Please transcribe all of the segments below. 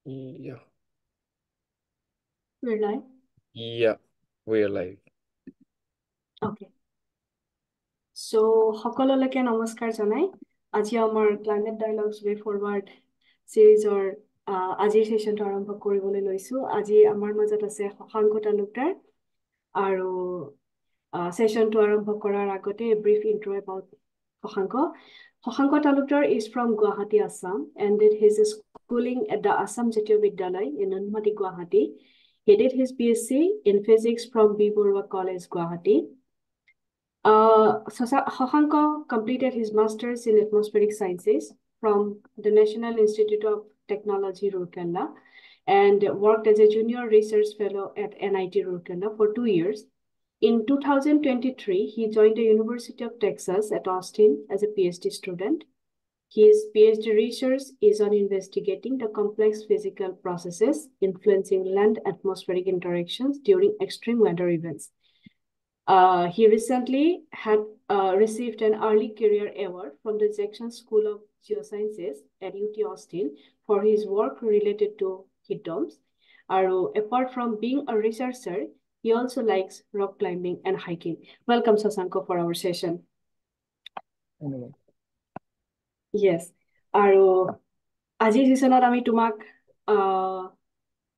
Yeah, We're live. yeah, we're live. Okay. So, সকলোলৈকে নমস্কাৰ জনাই আজি আমাৰ ক্লাইমেট ডায়ালগছ ৱে ফৰৱাৰ্ড চিৰিজৰ আজিৰ সেশনটো আৰম্ভ কৰিবলৈ লৈছো। আজি আমাৰ মাজত আছে শশাংক তালুকদাৰ আৰু সেশনটো আৰম্ভ কৰাৰ আগতে brief intro about Shashank. Shashank Talukdar is from Guwahati, Assam, and did his schooling at the Assam Jatiya Vidyalaya in Nunmati, Guwahati. He did his BSc in physics from B. Burwa College, Guwahati. Shashank completed his master's in atmospheric sciences from the National Institute of Technology, Rourkela, and worked as a junior research fellow at NIT Rourkela for 2 years. In 2023, he joined the University of Texas at Austin as a PhD student. His PhD research is on investigating the complex physical processes influencing land atmospheric interactions during extreme weather events. He recently had received an early career award from the Jackson School of Geosciences at UT Austin for his work related to heat domes. Apart from being a researcher, he also likes rock climbing and hiking. Welcome, Sasanko, for our session. Anyway, Yes. আৰু আজিৰ সেশনত আমি তোমাক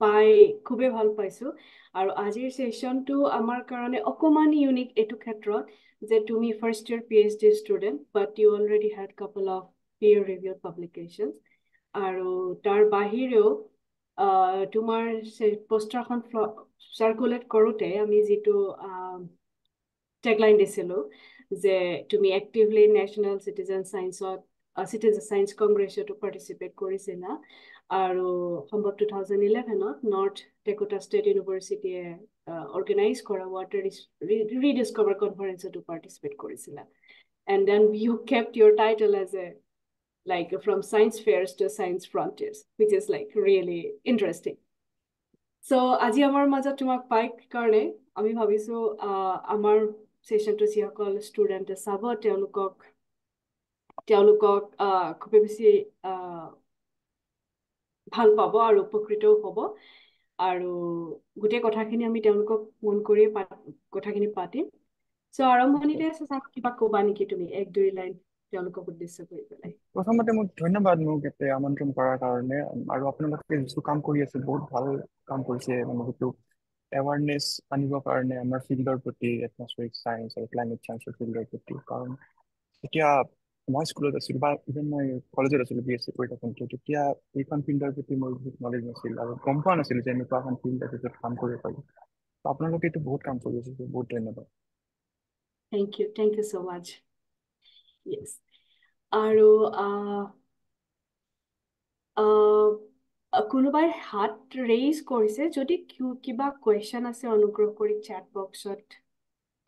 পাই খুবেই ভাল পাইছো আৰু আজিৰ সেশনটো আমাৰ কাৰণে অকমান ইউনিক এইটো ক্ষেত্ৰত যে তুমি first year PhD student but you already had couple of peer reviewed publications আৰু তাৰ বাহিৰেও তোমাৰ পোষ্টাৰখন চাৰ্কুলেট কৰোঁতে আমি যিটো টেগলাইন দিছিলো যে তুমি এক্টিভলি নেশ্যনেল চিটিজেন চায়েন্সত চিটিজেন চায়েন্স কংগ্ৰেছতো পাৰ্টিচিপেট কৰিছিলা আৰু সম্ভৱ 2011ত নৰ্থ ডেকোটা ষ্টেট ইউনিভাৰ্চিটিয়ে অৰ্গেনাইজ কৰা ৱাটাৰ ৰিডিস্কভাৰ কনফাৰেন্সতো পাৰ্টিচিপেট কৰিছিলা and then you kept your title as a like from science fairs to science frontiers, which is like really interesting. So আজি আমাৰ মাজত তোমাক পাই কাৰণে আমি ভাবিছো আমাৰ সেশনটো যিসকল ষ্টুডেণ্টে চাব তেওঁলোকক খুবেই বেছি ভাল পাব আৰু উপকৃতও হ'ব আৰু গোটেই কথাখিনি আমি তেওঁলোকক মন কৰি কথাখিনি পাতিম সো আৰম্ভণিতে কিবা ক'বা নেকি তুমি এক দুই লাইন তেওঁলোকক উদ্দেশ্য কৰি পেলাই প্ৰথমতে মোক ধন্যবাদ মোক ইয়াতে আমন্ত্ৰণ কৰাৰ কাৰণে আৰু আপোনালোকে যিটো কাম কৰি আছে বহুত ভাল কাম কৰিছে মানে সেইটো এৱাৰনেছ আনিবৰ কাৰণে আমাৰ ফিল্ডৰ প্ৰতি এটমছফেৰিক চায়েন্স আৰু ক্লাইমেট চায়েন্সৰ ফিল্ডৰ প্ৰতি কাৰণ এতিয়া মই স্কুলত আছিলোঁ বা ইভেন মই কলেজত আছিলোঁ BSc কৰি থাকোঁতে তেতিয়া এইখন ফিল্ডৰ প্ৰতি মোৰ বহুত নলেজ নাছিল আৰু গম পোৱা নাছিলোঁ যে এনেকুৱা এখন ফিল্ড আছে য'ত কাম কৰিব পাৰি আপোনালোকে এইটো বহুত কাম কৰি আছে বহুত ধন্যবাদ thank you so much yes আৰু কোনোবাই হাত ৰেইজ কৰিছে যদি কিবা কুৱেশ্যন আছে অনুগ্ৰহ কৰি চেট বক্সত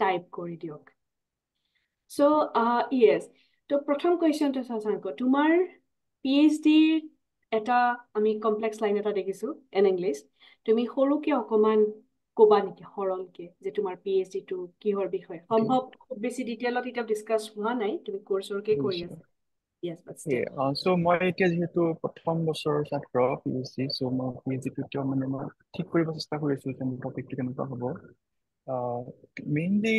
টাইপ কৰি দিয়ক সো ইয়েছ তো প্ৰথম কুৱেশ্যনটো শশাংক তোমাৰ PhD এটা আমি কমপ্লেক্স লাইন এটা দেখিছো ইন ইংলিছ তুমি সৰুকে অকমান ক'বা নেকি সৰলকে যে তোমাৰ PhD টো কিহৰ বিষয়ে সম্ভৱ খুব বেছি ডিটেইলত এতিয়া ডিছকাছ হোৱা নাই তুমি কোৰ্চৰকে কৰি আছা yes but still চ' মই এতিয়া যিহেতু প্ৰথম বছৰৰ ছাত্ৰ PhD চ' মই PhD-টো মানে মই ঠিক কৰিব চেষ্টা কৰিছোঁ যে মোৰ টপিকটো কেনেকুৱা হ'ব মেইনলি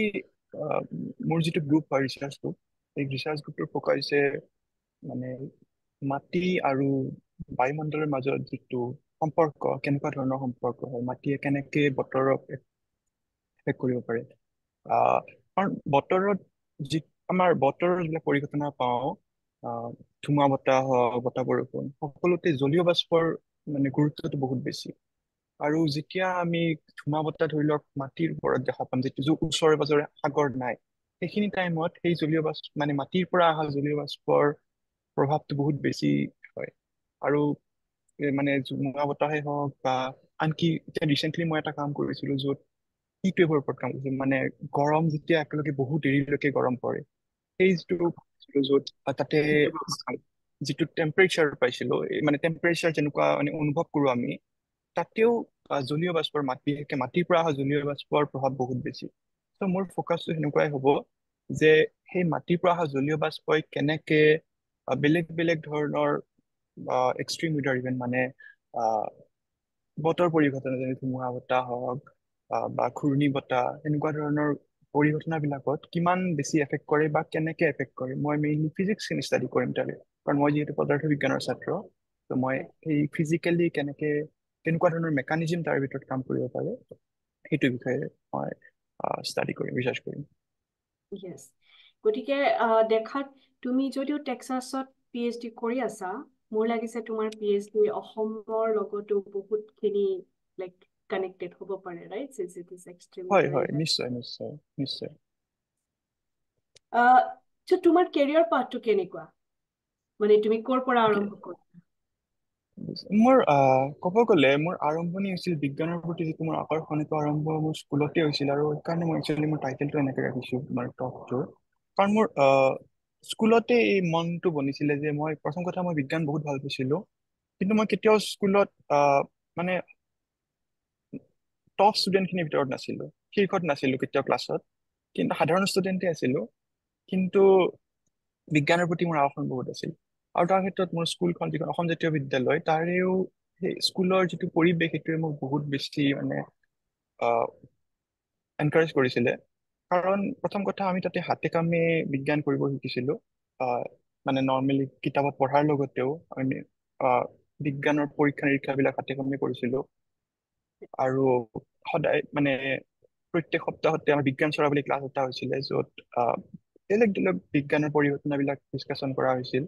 মোৰ যিটো গ্ৰুপ হয় ৰিচাৰ্চ গ্ৰুপ এই ৰিচাৰ্চ গ্ৰুপটোৰ ফ'কাছ হৈছে মানে মাটি আৰু বায়ুমণ্ডলৰ মাজত যিটো সম্পৰ্ক কেনেকুৱা ধৰণৰ সম্পৰ্ক হয় মাটিয়ে কেনেকৈ বতৰক এফেক্ট কৰিব পাৰে কাৰণ বতৰত যি আমাৰ বতৰৰ যিবিলাক পৰিঘটনা পাওঁ ধুমুহা বতাহ হওক বতাহ বৰষুণ সকলোতে জলীয় বাষ্পৰ মানে গুৰুত্বটো বহুত বেছি আৰু যেতিয়া আমি ধুমুহা বতাহ ধৰি লওক মাটিৰ ওপৰত দেখা পাম যিটো ওচৰে পাজৰে সাগৰ নাই সেইখিনি টাইমত সেই জলীয় বাষ্প মানে মাটিৰ পৰা অহা জলীয় বাষ্পৰ প্ৰভাৱটো বহুত বেছি হয় আৰু মানে ধুমুহা বতাহে হওক বা আনকি এতিয়া ৰিচেণ্টলি মই এটা কাম কৰিছিলো য'ত হিট ৱেভৰ ওপৰত কাম কৰিছিলো মানে গৰম যেতিয়া একেলগে বহুত দেৰিলৈকে গৰম পৰে সেই যিটো য'ত তাতে যিটো টেম্পাৰেচাৰ পাইছিলো মানে টেম্পাৰেচাৰ যেনেকুৱা মানে অনুভৱ কৰো আমি তাতেও জলীয় বাষ্পৰ বিশেষকে মাটিৰ পৰা অহা জলীয় বাষ্পৰ প্ৰভাৱ বহুত বেছি ত' মোৰ ফ'কাছটো সেনেকুৱাই হ'ব যে সেই মাটিৰ পৰা অহা জলীয় বাষ্পই কেনেকে বেলেগ বেলেগ ধৰণৰ এক্সট্ৰিম ৱেডাৰ ইভেণ্ট মানে বতৰ পৰিঘটনা যেনে ধুমুহা বতাহ হওক বা ঘূৰ্ণী বতাহ এনেকুৱা ধৰণৰ পৰিঘটনাবিলাকত কিমান বেছি এফেক্ট কৰে বা কেনেকে এফেক্ট কৰে মই মেইনলি ফিজিক্স ষ্টাডি কৰিম তাৰে কাৰণ মই যিহেতু পদাৰ্থ বিজ্ঞানৰ ছাত্ৰ ত' মই সেই ফিজিকেলি কেনেকুৱা ধৰণৰ মেকানিজিম তাৰ ভিতৰত কাম কৰিব পাৰে সেইটো বিষয়ে মই ষ্টাডি কৰিম ৰিচাৰ্চ কৰিম। য়েছ, গতিকে দেখাত তুমি যদিও টেক্সাছত PhD কৰি আছা, মোৰ লাগিছে তোমাৰ PhD অসমৰ লগতো বহুতখিনি লাইক কানেক্টেড হ'ব পাৰে, right? Since it is extremely হয় হয় relevant. নিশ্চয় নিশ্চয় নিশ্চয়। So তোমাৰ কেৰিয়াৰ পাথটো কেনেকুৱা? মানে তুমি ক'ৰ পৰা আৰম্ভ কৰিলা? মোৰ ক'ব গ'লে মোৰ আৰম্ভণি হৈছিল বিজ্ঞানৰ প্ৰতি যিটো মোৰ আকৰ্ষণ সেইটো আৰম্ভ মোৰ স্কুলতে হৈছিল আৰু সেইকাৰণে মই একচুৱেলি মোৰ টাইটেলটো এনেকে ৰাখিছো তোমাৰ টপটো কাৰণ মোৰ স্কুলতে এই মনটো বনিছিলে যে মই প্ৰথম কথা মই বিজ্ঞান বহুত ভাল পাইছিলো কিন্তু মই কেতিয়াও স্কুলত মানে টপ ষ্টুডেণ্টখিনিৰ ভিতৰত নাছিলো শীৰ্ষত নাছিলো কেতিয়াও ক্লাছত কিন্তু সাধাৰণ ষ্টুডেণ্টে আছিলো কিন্তু বিজ্ঞানৰ প্ৰতি মোৰ আকৰ্ষণ বহুত আছিল আৰু তাৰ ক্ষেত্ৰত মোৰ স্কুলখন যিখন অসম জাতীয় বিদ্যালয় তাৰেও সেই স্কুলৰ যিটো পৰিৱেশ সেইটোৱে মোক বহুত বেছি মানে এনকাৰেজ কৰিছিলে কাৰণ প্ৰথম কথা আমি তাতে হাতে কামে বিজ্ঞান কৰিব শিকিছিলো আহ, মানে নৰ্মেলি কিতাপত পঢ়াৰ লগতেও আমি আহ, বিজ্ঞানৰ পৰীক্ষা নিৰীক্ষাবিলাক হাতে কামে কৰিছিলো আৰু সদায় মানে প্ৰত্যেক সপ্তাহতে আমাৰ বিজ্ঞান চৰা বুলি ক্লাছ এটা হৈছিলে য'ত বেলেগ বেলেগ বিজ্ঞানৰ পৰিঘটনাবিলাক ডিছকাশ্যন কৰা হৈছিল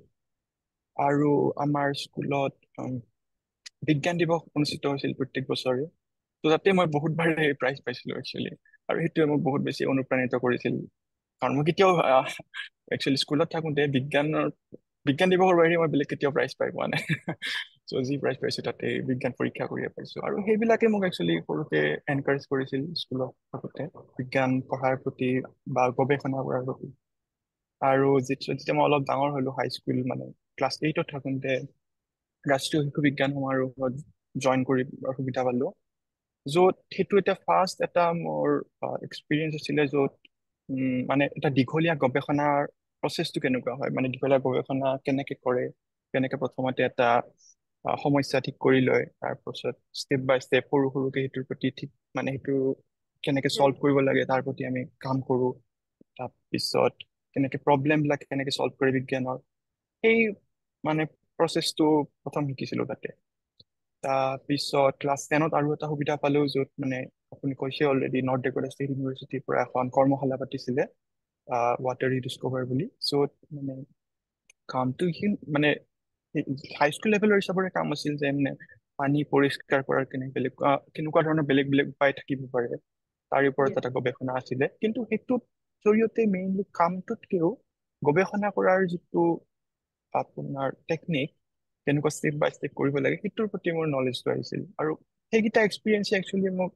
আৰু আমাৰ স্কুলত বিজ্ঞান দিৱস অনুষ্ঠিত হৈছিল প্ৰত্যেক বছৰে ত' তাতে মই বহুতবাৰে প্ৰাইজ পাইছিলো একচুৱেলি আৰু সেইটোৱে মোক বহুত বেছি অনুপ্ৰাণিত কৰিছিল কাৰণ মই কেতিয়াও একচুৱেলি স্কুলত থাকোঁতে বিজ্ঞান দিৱসৰ বাহিৰে মই বেলেগ কেতিয়াও প্ৰাইজ পাই পোৱা নাই চ' যি প্ৰাইজ পাইছো তাতে বিজ্ঞান পৰীক্ষা কৰিয়ে পাইছো আৰু সেইবিলাকে মোক একচুৱেলি সৰুতে এনকাৰেজ কৰিছিল স্কুলত থাকোঁতে বিজ্ঞান পঢ়াৰ প্ৰতি বা গৱেষণা কৰাৰ প্ৰতি আৰু যেতিয়া মই অলপ ডাঙৰ হলো হাইস্কুল মানে ক্লাছ 8ত থাকোঁতে ৰাষ্ট্ৰীয় শিশু বিজ্ঞান সমাৰোহত জইন কৰি সুবিধা পালো য'ত সেইটো এটা ফাৰ্ষ্ট এটা মোৰ এক্সপিৰিয়েঞ্চ আছিলে য'ত মানে এটা দীঘলীয়া গৱেষণাৰ প্ৰচেছটো কেনেকুৱা হয় মানে দীঘলীয়া গৱেষণা কেনেকে কৰে কেনেকে প্ৰথমতে এটা সমস্যা ঠিক কৰি লয় তাৰপাছত ষ্টেপ বাই ষ্টেপ সৰু সৰুকে সেইটোৰ প্ৰতি ঠিক মানে সেইটো কেনেকে চল্ভ কৰিব লাগে তাৰ প্ৰতি আমি কাম কৰো তাৰপিছত কেনেকে প্ৰব্লেমবিলাক কেনেকে চল্ভ কৰে বিজ্ঞানৰ সেই মানে প্ৰচেছটো প্ৰথম শিকিছিলো তাতে তাৰপিছত ক্লাছ 10ত আৰু এটা সুবিধা পালো য'ত মানে আপুনি কৈছে অলৰেডি নৰ্থ ডেক'টা ষ্টেট ইউনিভাৰ্চিটিৰ পৰা এখন কৰ্মশালা পাতিছিলে ৱাটাৰ ৰিডিস্কভাৰ বুলি য'ত মানে কামটো এইখিনি মানে হাইস্কুল লেভেলৰ হিচাপৰে কাম আছিল যে মানে পানী পৰিষ্কাৰ কৰাৰ কেনেকুৱা ধৰণৰ বেলেগ বেলেগ উপায় থাকিব পাৰে তাৰ ওপৰত Yes. এটা গৱেষণা আছিলে কিন্তু সেইটোত জৰিয়তে মেইনলি কামটোতকেও গৱেষণা কৰাৰ যিটো আপোনাৰ টেকনিক কেনেকুৱা ষ্টেপ বাই ষ্টেপ কৰিব লাগে সেইটোৰ প্ৰতি মোৰ নলেজটো আহিছিল আৰু সেইকেইটা এক্সপিৰিয়েঞ্চে একচুৱেলি মোক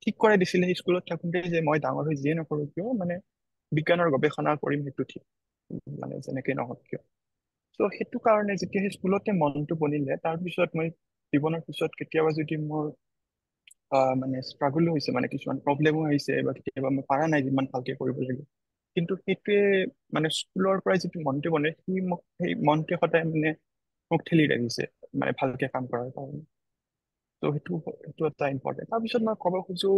ঠিক কৰাই দিছিলে সেই স্কুলত থাকোঁতে যে মই ডাঙৰ হৈ যিয়ে নকৰোঁ কিয় মানে বিজ্ঞানৰ গৱেষণা কৰিম সেইটো ঠিক মানে যেনেকে নহওক কিয় চ' সেইটো কাৰণে যেতিয়া সেই স্কুলতে মনটো বনিলে তাৰপিছত মই জীৱনৰ পিছত কেতিয়াবা যদি মোৰ মানে ষ্ট্ৰাগলো হৈছে মানে কিছুমান প্ৰব্লেমো আহিছে বা কেতিয়াবা মই পাৰা নাই যিমান ভালকে কৰিব লাগে কিন্তু সেইটোৱে মানে স্কুলৰ পৰা যিটো মনটো বনে সি মোক সেই মনটোৱে সদায় মানে মোক ঠেলি ৰাখিছে মানে ভালকে কাম কৰাৰ কাৰণে ত' সেইটো এটা ইম্পৰ্টেণ্ট তাৰপিছত মই ক'ব খোজো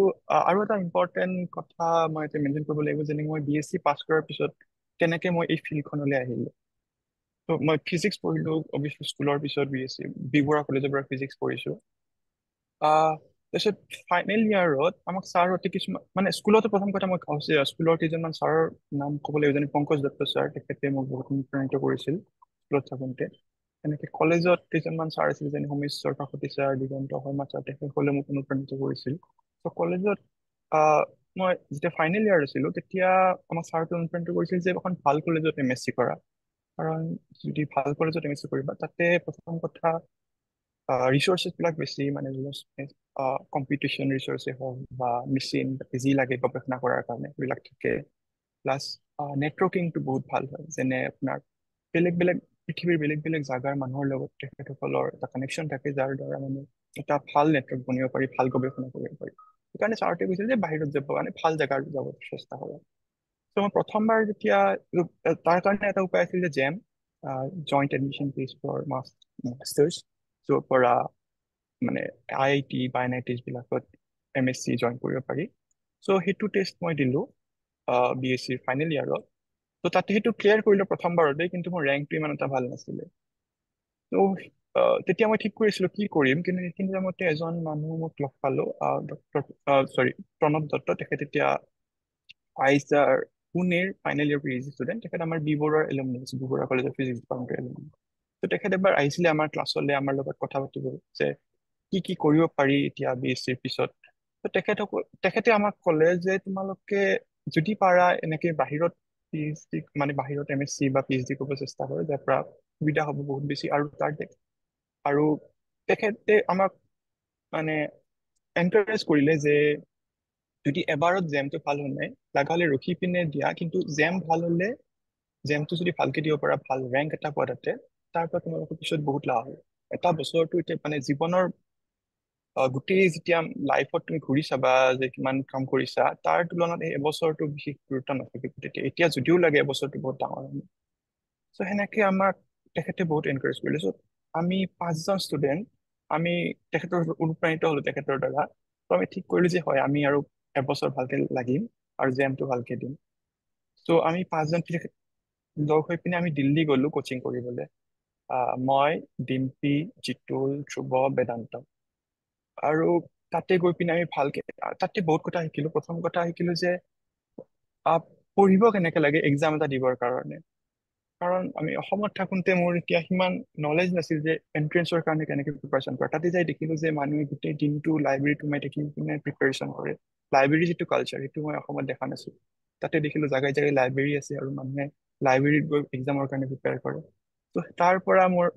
আৰু এটা ইম্পৰ্টেণ্ট কথা মই এতিয়া মেনশ্যন কৰিব লাগিব যেনেকে মই BSc পাছ কৰাৰ পিছত কেনেকে মই এই ফিল্ডখনলৈ আহিলো ত' মই ফিজিক্স পঢ়িলো অৱশ্যে স্কুলৰ পিছত BSc বি বৰুৱা কলেজৰ পৰা ফিজিক্স পঢ়িছো তাৰপিছত ফাইনেল ইয়াৰত আমাক ছাৰহঁতে কিছুমান মানে স্কুলতে প্ৰথম কথা মই স্কুলৰ কেইজনমান ছাৰৰ নাম ক'ব লাগিব যেনে পংকজ দত্ত ছাৰ তেখেতে মোক বহুত অনুপ্ৰাণিত কৰিছিল স্কুলত থাকোঁতে এনেকে কলেজত কেইজনমান ছাৰ আছিল যেনে হোমেশ্বৰ কাকতি ছাৰ দিগন্ত শৰ্মা ছাৰ তেখেতসকলে মোক অনুপ্ৰাণিত কৰিছিল ত' কলেজত মই যেতিয়া ফাইনেল ইয়াৰ আছিলো তেতিয়া আমাক ছাৰহঁতে অনুপ্ৰাণিত কৰিছিল যে এখন ভাল কলেজত MSc কৰা কাৰণ যদি ভাল কলেজত MSc কৰিবা তাতে প্ৰথম কথা ৰিচৰ্চেছ বিলাক বেছি মানে কম্পিটিশ্যন ৰিচৰ্চে হওক বা মেচিন যি লাগে গৱেষণা কৰাৰ কাৰণে সেইবিলাক থাকে প্লাছ নেটৱৰ্কিংটো বহুত ভাল হয় যেনে আপোনাৰ বেলেগ বেলেগ পৃথিৱীৰ বেলেগ বেলেগ জাগাৰ মানুহৰ লগত তেখেতসকলৰ এটা কানেকশ্যন থাকে যাৰ দ্বাৰা মানে এটা ভাল নেটৱৰ্ক বনিব পাৰি ভাল গৱেষণা কৰিব পাৰি সেইকাৰণে ছাৰহঁতে কৈছিল যে বাহিৰত যাব মানে ভাল জেগাত যাব চেষ্টা কৰা ত' মই প্ৰথমবাৰ যেতিয়া তাৰ কাৰণে এটা উপায় আছিল যে JAM joint admission test for masters য'ৰ পৰা মানে IIT বা NITs বিলাকত MSc জইন কৰিব পাৰি। চ' সেইটো টেষ্ট মই দিলোঁ BSc ফাইনেল ইয়াৰত। ত' তাতে সেইটো ক্লিয়াৰ কৰিলোঁ প্ৰথমবাৰতে, কিন্তু মোৰ ৰেংকটো ইমান এটা ভাল নাছিলে। ত' তেতিয়া মই ঠিক কৰিছিলো কি কৰিম, কিন্তু সেইখিনি টাইমতে এজন মানুহ মোক লগ পালো, প্ৰণৱ দত্ত। তেখেত এতিয়া আইচাৰ পুনেৰ ফাইনেল ইয়াৰ PhD ষ্টুডেণ্ট। তেখেত আমাৰ বি বৰুৱাৰ alumni, B Borooah College of physics ডিপাৰ্টমেণ্টৰ এলুমনি। ত' তেখেত এবাৰ আহিছিলে আমাৰ ক্লাছলৈ, আমাৰ লগত কথা পাতিব যে কি কি কৰিব পাৰি এতিয়া BSc ৰ পিছত। ত' তেখেতে আমাক ক'লে যে তোমালোকে যদি পাৰা এনেকে বাহিৰত PhD, মানে বাহিৰত MSc বা PhD কৰিব চেষ্টা কৰে, যাৰ পৰা সুবিধা হ'ব বহুত বেছি। আৰু তেখেতে আমাক মানে এনকাৰেজ কৰিলে যে যদি এবাৰত জেমটো ভাল হোৱা নাই, লগা হলে ৰখি পিনে দিয়া, কিন্তু জেম ভাল হলে, জেমটো যদি ভালকে দিব পাৰা, ভাল ৰেংক এটা পোৱা তাতে, তাৰ পৰা তোমালোকৰ পিছত বহুত লাভ হয়। এটা বছৰটো এতিয়া মানে জীৱনৰ গোটেই যেতিয়া লাইফত তুমি ঘূৰি চাবা যে কিমান কাম কৰিছা, তাৰ তুলনাত এই এবছৰটো বিশেষ গুৰুত্ব নাথাকিব তেতিয়া। এতিয়া যদিও লাগে এবছৰটো বহুত ডাঙৰ। চ' সেনেকে আমাক তেখেতে বহুত এনকাৰেজ কৰিলে। চ' আমি 5জন ষ্টুডেণ্ট, আমি তেখেতৰ অনুপ্ৰাণিত হলো তেখেতৰ দ্বাৰা। ত' আমি ঠিক কৰিলো যে হয়, আমি আৰু এবছৰ ভালকে লাগিম আৰু জেমটো ভালকে দিম। চ' আমি 5জন লগ হৈ পিনে আমি দিল্লী গলো কোচিং কৰিবলৈ। মই, ডিম্পি, জিতুল, ধ্ৰুৱ, বেদান্ত। আৰু তাতে গৈ পিনে আমি ভালকে, তাতে বহুত কথা শিকিলো। প্ৰথম কথা শিকিলো যে আহ, পঢ়িব কেনেকে লাগে এক্সাম এটা দিবৰ কাৰণে। কাৰণ আমি অসমত থাকোতে মোৰ এতিয়া সিমান নলেজ নাছিল যে এন্ট্ৰেন্সৰ কাৰণে কেনেকে প্ৰিপাৰেশ্যন কৰে। তাতে যাই দেখিলো যে মানুহে গোটেই দিনটো লাইব্ৰেৰীত সোমাই থাকি পিনে প্ৰিপাৰেশ্যন কৰে। লাইব্ৰেৰী যিটো কালচাৰ, সেইটো মই অসমত দেখা নাছিলো। তাতে দেখিলো জাগাই জাগাই লাইব্ৰেৰী আছে আৰু মানুহে লাইব্ৰেৰীত গৈ এক্সামৰ কাৰণে প্ৰিপেয়াৰ কৰে। ত' তাৰ পৰা মোৰ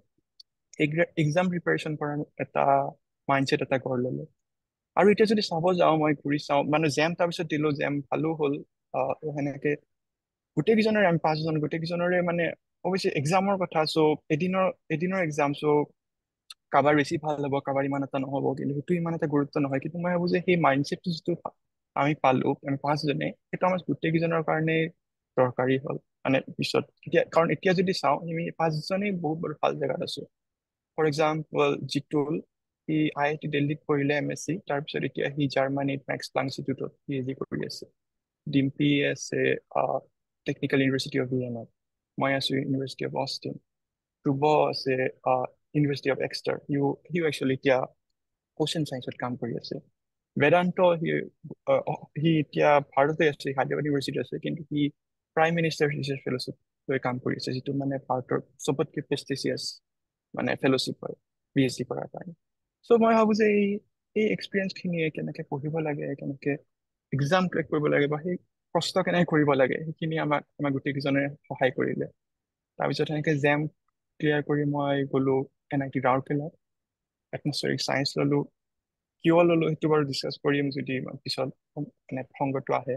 এক্সাম প্ৰিপাৰেশ্যন কৰা এটা মাইণ্ডছেট এটা গঢ় ললো। আৰু এতিয়া যদি চাব যাওঁ, মই ঘূৰি চাওঁ, মানে জেম তাৰপিছত দিলো, জেম ভালো হ'ল। সেনেকে গোটেই কেইজনৰে, আমি 5জন গোটেই কেইজনৰে মানে অৱশ্যে এক্সামৰ কথা। চ' এদিনৰ এদিনৰ এক্সাম, চ' কাবাৰ বেছি ভাল হ'ব, কাবাৰ ইমান এটা নহ'ব, কিন্তু সেইটো ইমান এটা গুৰুত্ব নহয়। কিন্তু মই ভাবো যে সেই মাইণ্ডছেটটো যিটো আমি পালো, আমি 5জনে, সেইটো আমাৰ গোটেই কেইজনৰ কাৰণে দৰকাৰী হ'ল। মানে পিছত এতিয়া, কাৰণ এতিয়া যদি চাওঁ, আমি 5জনেই বহুত বহুত ভাল জেগাত আছো। ফৰ এক্সাম্পল জিতুল, সি IIT দিল্লীত পঢ়িলে MSc, তাৰপিছত এতিয়া সি জাৰ্মানীত মেক্স প্লাংক ইনষ্টিটিউটত PhD কৰি আছে। ডিম্পি আছে টেকনিকেল ইউনিভাৰ্চিটি অফ ভিয়েনাত। মই আছো ইউনিভাৰ্চিটি অফ অষ্টিন। ধ্ৰুৱ আছে ইউনিভাৰ্চিটি অফ এক্সটাৰ, সিও একচুৱেলি এতিয়া অ'চেন চাইন্সত কাম কৰি আছে। বেদান্ত, সি এতিয়া ভাৰততে আছে, হায়দৰাবাদ ইউনিভাৰ্চিটি আছে, কিন্তু সি প্ৰাইম মিনিষ্টাৰ ৰিচাৰ্চ ফেলোশ্বিপ লৈ কাম কৰি আছে, যিটো মানে ভাৰতৰ চবতকে প্ৰেষ্টিজিয়াছ মানে ফেলোশ্বিপ হয় PhD কৰাৰ কাৰণে। চ' মই ভাবো যে এই এক্সপিৰিয়েঞ্চ খিনিয়ে, কেনেকে পঢ়িব লাগে, কেনেকে এক্সাম ক্ৰেক কৰিব লাগে, বা সেই কষ্ট কেনেকে কৰিব লাগে, সেইখিনি আমাক গোটেই কেইজনে সহায় কৰিলে। তাৰপিছত সেনেকে জেম ক্লিয়াৰ কৰি মই গ'লো NIT ৰাউৰকেলাত, এটমছফেৰিক চায়েন্স ললো। কিয় ললো সেইটো বাৰু ডিছকাছ কৰিম যদি পিছত মানে সংগটো আহে।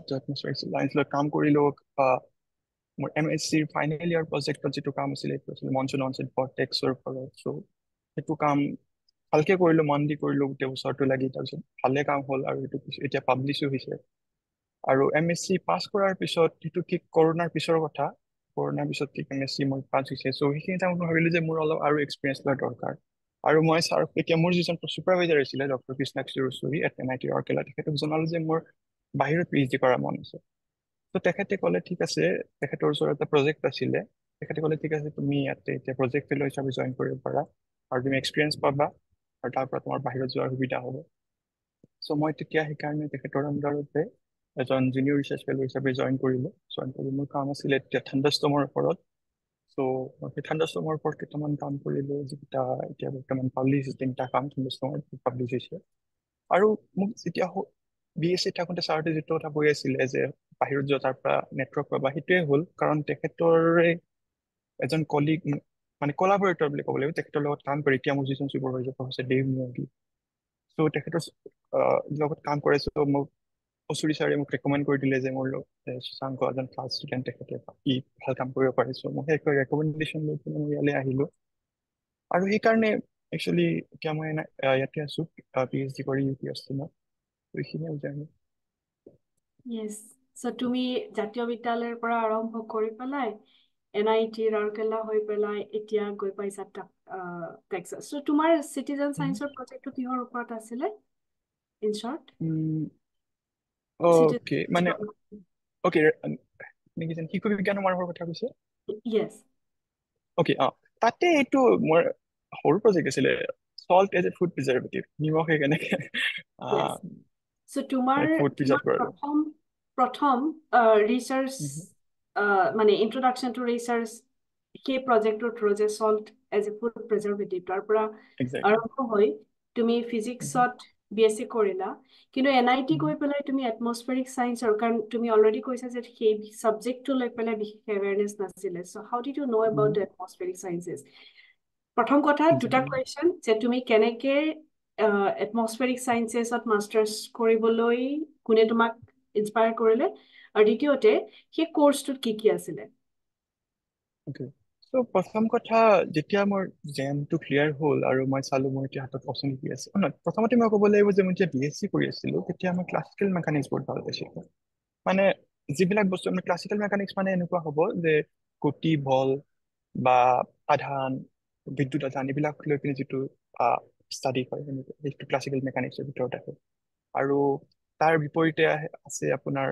ত' এটমছফেৰিক চায়েন্স লৈ কাম কৰিলো। মোৰ MSc ফাইনেল ইয়াৰ প্ৰজেক্টত যিটো কাম আছিলে, সেইটো আছিলে মনচুন অনচেট ভৰ্টেক্সৰ ওপৰত। চ' সেইটো কাম ভালকে কৰিলো, মন দি কৰিলো গোটেই বছৰটো লাগি। তাৰপিছত ভালে কাম হ'ল, আৰু সেইটো এতিয়া পাব্লিছো হৈছে। আৰু MSc পাছ কৰাৰ পিছত, সেইটো ঠিক কৰোণাৰ পিছৰ কথা, কৰোণাৰ পিছত ঠিক MSc মই পাছ হৈছে। চ' সেইখিনি টাইমত মই ভাবিলো যে মোৰ অলপ আৰু এক্সপিৰিয়েঞ্চ লোৱাৰ দৰকাৰ। আৰু মই ছাৰ, এতিয়া মোৰ যিজন ছুপাৰভাইজাৰ আছিলে, doctor Krishnakshi ৰুচুৰী at NIT Rourkela, তেখেতক জনালো যে মোৰ বাহিৰত PhD কৰাৰ মন আছে। ত' তেখেতে ক'লে ঠিক আছে। তেখেতৰ ওচৰত এটা প্ৰজেক্ট আছিলে। তেখেতে ক'লে ঠিক আছে, তুমি ইয়াতে এতিয়া প্ৰজেক্ট ফেল' হিচাপে জইন কৰিব পাৰা, আৰু তুমি এক্সপিৰিয়েঞ্চ পাবা, আৰু তাৰ পৰা তোমাৰ বাহিৰত যোৱাৰ সুবিধা হ'ব। চ' মই তেতিয়া সেইকাৰণে তেখেতৰ আণ্ডাৰতে এজন জুনিয়ৰ ৰিচাৰ্চ ফেল' হিচাপে জইন কৰিলো। মোৰ কাম আছিলে এতিয়া থাণ্ডাৰষ্টৰ্মৰ ওপৰত। চ' মই সেই থাণ্ডাৰষ্টৰ্মৰ ওপৰত কেইটামান কাম কৰিলো, যিকেইটা এতিয়া বৰ্তমান পাব্লিছ, 3টা কাম থাণ্ডাৰষ্টৰ্মত পাব্লিছ হৈছে। আৰু মোক যেতিয়া BSc থাকোঁতে ছাৰতে যিটো কথা কৈ আছিলে যে বাহিৰত যোৱা, তাৰ পৰা নেটৱৰ্ক পাবা, সেইটোৱে হ'ল। কাৰণ তেখেতৰে এজন কলিগ, মানে কলাবৰেটৰ বুলি ক'ব লাগিব, তেখেতৰ লগত কাম কৰি এতিয়া মোৰ যিজন ছুপাৰভাইজাৰ প্ৰফেচৰ দেৱ নিয়োগী। চ' তেখেতৰ লগত কাম কৰিছো। মোক কচুৰি ছাৰে মোক ৰেকমেণ্ড কৰি দিলে যে মোৰ শশাংক এজন ভাল ষ্টুডেণ্ট, তেখেতে ই ভাল কাম কৰিব পাৰিছো। মই সেই ৰেকমেণ্ডেশ্যন লৈ পিনে মই ইয়ালৈ আহিলো। আৰু সেইকাৰণে একচুৱেলি এতিয়া মই ইয়াতে আছো, PhD কৰি UP অষ্টিনত। এইখিনিয়ে বুজাই। য়েছ। চ' তুমি জাতীয় বিদ্যালয়ৰ পৰা আৰম্ভ কৰি পেলাই NIT ৰাউৰকেলা হৈ পেলাই এতিয়া গৈ পাইছা টেক্সাছ। চ' তোমাৰ চিটিজেন চায়েন্সৰ প্ৰজেক্টটো কিহৰ ওপৰত আছিলে ইন শ্বৰ্ট? অ'কে মানে চিটিজেন অ'কে শিশু বিজ্ঞানৰ মানুহৰ কথা কৈছে য়েছ অ'কে তাতে এইটো মোৰ সৰু প্ৰজেক্ট আছিলে salt as a food preservative নিমখে কেনেকে য়েছ চ' তোমাৰ ফুড প্ৰিজাৰ্ভ তোমাৰ কৰাটো প্ৰথম ৰিচাৰ্চ মানে ইন্ট্ৰডাকশ্যন টু ৰিচাৰ্চ সেই প্ৰজেক্টৰ থ্ৰু যে salt as a food preservative তাৰ পৰা একজেক্টলি আৰম্ভ হৈ তুমি ফিজিক্সত BSc কৰিলা কিন্তু NIT গৈ পেলাই তুমি এটমস্ফেৰিক চায়েন্সৰ কাৰণ তুমি অলৰেডি কৈছা যে সেই ছাবজেক্টটো লৈ পেলাই বিশেষ এৱেৰনেছ নাছিলে so' how did you know' about the atmospheric sciences প্ৰথম কথা দুটা একজেক্টলি কুৱেশ্যন যে তুমি কেনেকে এটমস্ফেৰিক চায়েন্সেছত মাষ্টাৰ্ছ কৰিবলৈ কোনে তোমাক ইনস্পায়াৰ কৰিলে আৰু দ্বিতীয়তে সেই কৰ্চটোত কি আছিলে অ'কে চ' প্ৰথম কথা যেতিয়া মোৰ জেমটো ক্লিয়াৰ হ'ল আৰু মই চালো মোৰ এতিয়া হাতত অপশ্যন কি আছে নহয় প্ৰথমতে মই ক'ব লাগিব যে মই যেতিয়া BSc কৰি আছিলো তেতিয়া মই ক্লাছিকেল মেকানিক্স বহুত ভাল পাইছিলোঁ মানে যিবিলাক বস্তু মানে ক্লাছিকেল মেকানিক্স মানে এনেকুৱা হ'ব যে গতি বল বা আধান বিদ্যুৎ আধান এইবিলাক লৈ পিনে যিটো ষ্টাডি হয় সেইটো ক্লাছিকেল মেকানিক্সৰ ভিতৰত আহে আৰু তাৰ বিপৰীতে আছে আপোনাৰ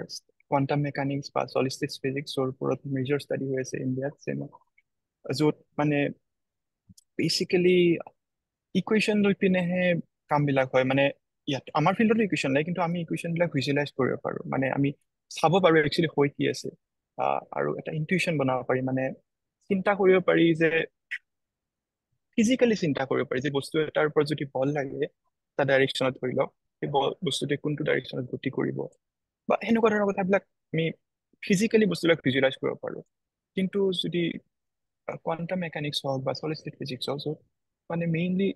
কোৱাণ্টাম মেকানিক্স বা চলিড ষ্টেট ফিজিক্সৰ ওপৰত মেজৰ ষ্টাডি হৈ আছে ইণ্ডিয়াত য'ত মানে বেচিকেলি ইকুৱেশ্যন লৈ পিনেহে কামবিলাক হয় মানে ইয়াত আমাৰ ফিল্ডতো ইকুৱেশ্যন নাই কিন্তু আমি ইকুৱেশ্যন বিলাক ভিজুৱেলাইজ কৰিব পাৰোঁ মানে আমি চাব পাৰোঁ একচুৱেলি হৈ কি আছে আৰু এটা ইনটিউশ্যন বনাব পাৰি মানে চিন্তা কৰিব পাৰি যে ফিজিকেলি চিন্তা কৰিব পাৰি যে বস্তু এটাৰ ওপৰত যদি বল লাগে এটা ডাইৰেকশ্যনত ধৰি লওক সেই বস্তুটোৱে কোনটো ডাইৰেকশ্যনত গতি কৰিব বা সেনেকুৱা ধৰণৰ কথাবিলাক আমি ফিজিকেলি বস্তুবিলাক ভিজুৱেলাইজ কৰিব পাৰোঁ কিন্তু যদি কোৱাণ্টাম মেকানিক্স হওক বা চলিড ষ্টেট ফিজিক্স হওক য'ত মানে মেইনলি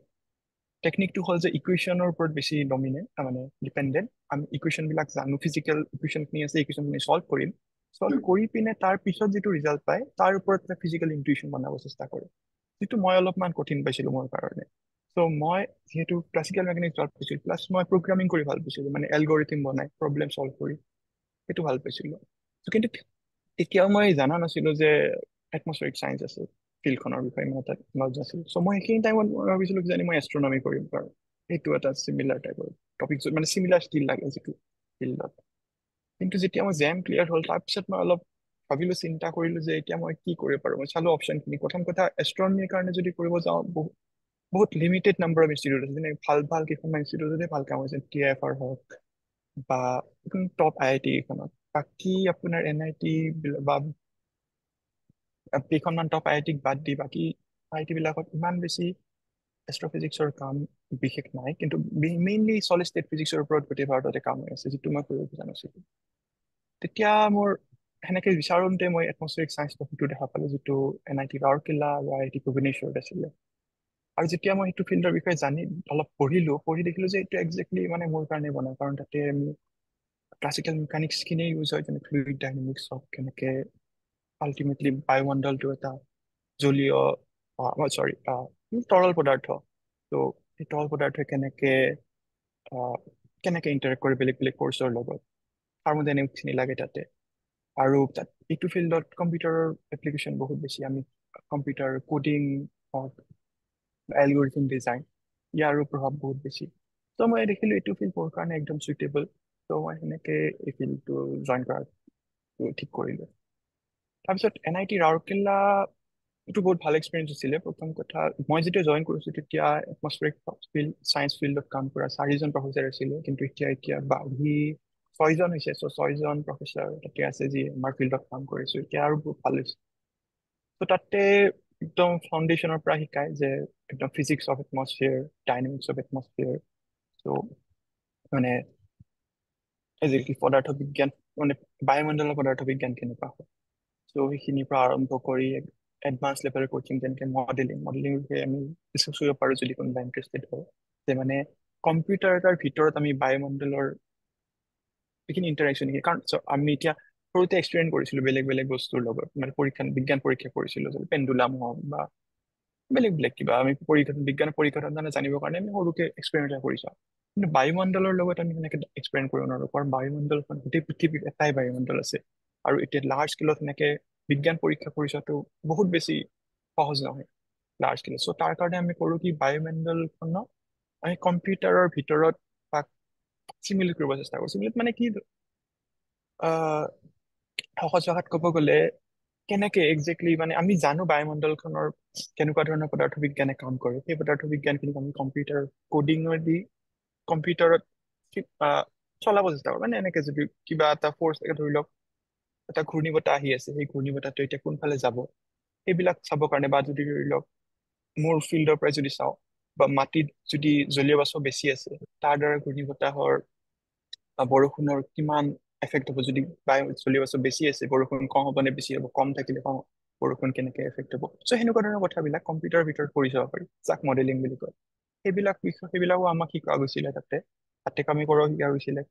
টেকনিকটো হ'ল যে ইকুৱেশ্যনৰ ওপৰত বেছি ডমিনেণ্ট মানে ডিপেণ্ডেণ্ট আমি ইকুৱেশ্যন বিলাক জানো ফিজিকেল ইকুৱেশ্যনখিনি আছে ইকুৱেশ্যনখিনি চল্ভ কৰিম চল্ভ কৰি পিনে তাৰ পিছত যিটো ৰিজাল্ট পায় তাৰ ওপৰত এটা ফিজিকেল ইনটিউশ্যন বনাব চেষ্টা কৰে যিটো মই অলপমান কঠিন পাইছিলোঁ মোৰ কাৰণে চ' মই যিহেতু ক্লাছিকেল মেকানিক্স ভাল পাইছিলোঁ প্লাছ মই প্ৰগ্ৰামিং কৰি ভাল পাইছিলোঁ মানে এলগৰিথম বনাই প্ৰব্লেম চল্ভ কৰি সেইটো ভাল পাইছিলোঁ কিন্তু তেতিয়াও মই জনা নাছিলোঁ যে এটমস্ফেৰিক চায়েন্স আছে ফিল্ডখনৰ বিষয়ে ইমান এটা নলেজ নাছিল চ' মই সেইখিনি টাইমত মই ভাবিছিলোঁ যে মই এষ্ট্ৰনমি কৰিম বাৰু সেইটো এটা চিমিলাৰ টাইপৰ টপিক মানে চিমিলাৰ স্কিল লাগে যিটো ফিল্ডত কিন্তু যেতিয়া মই জেম ক্লিয়াৰ হ'ল তাৰপিছত মই অলপ ভাবিলোঁ চিন্তা কৰিলোঁ যে এতিয়া মই কি কৰিব পাৰোঁ মই চালোঁ অপশ্যনখিনি প্ৰথম কথা এষ্ট্ৰনমিৰ কাৰণে যদি কৰিব যাওঁ বহুত লিমিটেড নাম্বাৰ অফ ইনষ্টিটিউট আছে যেনে ভাল কেইখনমান ইনষ্টিটিউটতে ভাল কাম হৈছে TIFR হওক বা টপ IIT কেইখনত বাকী আপোনাৰ NIT বা কেইখনমান টপ IIT বাদ দি বাকী IIT বিলাকত ইমান বেছি এষ্ট্ৰফিজিক্সৰ কাম বিশেষ নাই কিন্তু মেইনলি চলিড ষ্টেট ফিজিক্সৰ ওপৰত গোটেই ভাৰততে কাম হৈ আছে যিটো মই কৰিব খোজা নাছিলোঁ তেতিয়া মোৰ সেনেকে বিচাৰোঁতে মই এটমস্ফেৰিক চায়েন্স টপিকটো দেখা পালোঁ যিটো NIT ৰাউৰকেলা আৰু IIT ভুৱনেশ্বৰত আছিলে আৰু যেতিয়া মই সেইটো ফিল্ডৰ বিষয়ে জানি অলপ পঢ়ি দেখিলোঁ যে এইটো একজেক্টলি মানে মোৰ কাৰণে বনাই কাৰণ তাতে আমি ক্লাছিকেল মেকানিক্সখিনিয়ে ইউজ হয় যেনে ফ্লুইড ডাইনামিক্স হওক কেনেকে আল্টিমেটলি বায়ুমণ্ডলটো এটা জলীয় চৰি তৰল পদাৰ্থ ত' সেই তৰল পদাৰ্থই কেনেকে ইণ্টাৰেক্ট কৰে বেলেগ বেলেগ ফৰ্চৰ লগত থাৰ্মোডাইনামিক্সখিনি লাগে তাতে আৰু তাত এইটো ফিল্ডত কম্পিউটাৰৰ এপ্লিকেশ্যন বহুত বেছি আমি কম্পিউটাৰ কোডিং হওক এলগৰিথম ডিজাইন ইয়াৰো প্ৰভাৱ বহুত বেছি ত' মই দেখিলোঁ এইটো ফিল্ড মোৰ কাৰণে একদম চুইটেবল ত' মই সেনেকে এই ফিল্ডটো জইন কৰাটো ঠিক কৰিলোঁ তাৰপিছত NIT ৰাউৰকেলা এইটো বহুত ভাল এক্সপিৰিয়েঞ্চ আছিলে প্ৰথম কথা মই যেতিয়া জইন কৰিছোঁ তেতিয়া এটমস্ফেৰিক চায়েন্স ফিল্ডত কাম কৰা 4জন প্ৰফেচাৰ আছিলে কিন্তু এতিয়া বাঢ়ি 6জন হৈছে চ' 6জন প্ৰফেচাৰ তাতে আছে যি আমাৰ ফিল্ডত কাম কৰিছোঁ এতিয়া আৰু বহুত ভাল হৈছে ত' তাতে একদম ফাউণ্ডেশ্যনৰ পৰা শিকায় যে একদম ফিজিক্স অফ এটমস্ফিয়াৰ ডাইনামিক্স অফ এটমস্ফিয়াৰ চ' মানে কি পদাৰ্থ বিজ্ঞান মানে বায়ুমণ্ডলৰ পদাৰ্থ বিজ্ঞান কেনেকুৱা হয় চ' সেইখিনিৰ পৰা আৰম্ভ কৰি এডভান্স লেভেলৰ কোচিং যেনেকে মডেলিং বিষয়ে আমি ডিছকাছ কৰিব পাৰোঁ যদি কোনোবা ইণ্টাৰেষ্টেড হয় যে মানে কম্পিউটাৰ এটাৰ ভিতৰত আমি বায়ুমণ্ডলৰ সেইখিনি ইণ্টাৰেকশ্যন কাৰণ আমি এতিয়া সৰুতে এক্সপেৰিমেণ্ট কৰিছিলোঁ বেলেগ বেলেগ বস্তুৰ লগত মানে বিজ্ঞান পৰীক্ষা কৰিছিলোঁ পেণ্ডুলাম হওক বা বেলেগ কিবা আমি বিজ্ঞানৰ পৰীক্ষাত জানিবৰ কাৰণে আমি সৰুকে এক্সপেৰিমেণ্ট কৰিছোঁ কিন্তু বায়ুমণ্ডলৰ লগত আমি সেনেকে এক্সপেৰিমেণ্ট কৰিব নোৱাৰোঁ কাৰণ বায়ুমণ্ডলখন গোটেই পৃথিৱীত এটাই বায়ুমণ্ডল আছে আৰু এতিয়া লাৰ্জ স্কেলত সেনেকে বিজ্ঞান পৰীক্ষা কৰি চোৱাটো বহুত বেছি সহজ নহয় ত' লাৰ্জ স্কেল চ' তাৰ কাৰণে আমি কৰোঁ কি বায়ুমণ্ডলখনক আমি কম্পিউটাৰৰ ভিতৰত তাক চিমুলেট কৰিব চেষ্টা কৰোঁ চিমুলেট মানে কি আহ সহজ ভাষাত ক'ব গ'লে কেনেকে একজেক্টলি মানে আমি জানো বায়ুমণ্ডলখনৰ কেনেকুৱা ধৰণৰ পদাৰ্থ বিজ্ঞানে কাম কৰে সেই পদাৰ্থ বিজ্ঞানখিনিক আমি কম্পিউটাৰ কডিঙৰ দি কম্পিউটাৰত আহ, চলাব চেষ্টা কৰোঁ মানে এনেকে যদি কিবা এটা ফ'ৰ্চ ধৰি লওক এটা ঘূৰ্ণী বতাহ আহি আছে সেই ঘূৰ্ণী বতাহটো এতিয়া কোনফালে যাব সেইবিলাক চাবৰ কাৰণে বা যদি ধৰি লওক মোৰ ফিল্ডৰ পৰাই যদি চাওঁ বা মাটিত যদি জলীয় বাষ্প বেছি আছে তাৰ দ্বাৰা ঘূৰ্ণী বতাহৰ বা বৰষুণৰ কিমান এফেক্ট হ'ব যদি বায়ু জলীয় বাষ্প বেছি আছে বৰষুণ কম হ'ব নে বেছি হ'ব কম থাকিলে কম বৰষুণ কেনেকে এফেক্ট হ'ব চ' সেনেকুৱা ধৰণৰ কথাবিলাক কম্পিউটাৰৰ ভিতৰত কৰি চাব পাৰি যাক মডেলিং বুলি কয় সেইবিলাক বিষয় সেইবিলাকো আমাক শিকোৱা গৈছিলে তাতে তাতে কামি কৰাও শিকোৱা গৈছিলে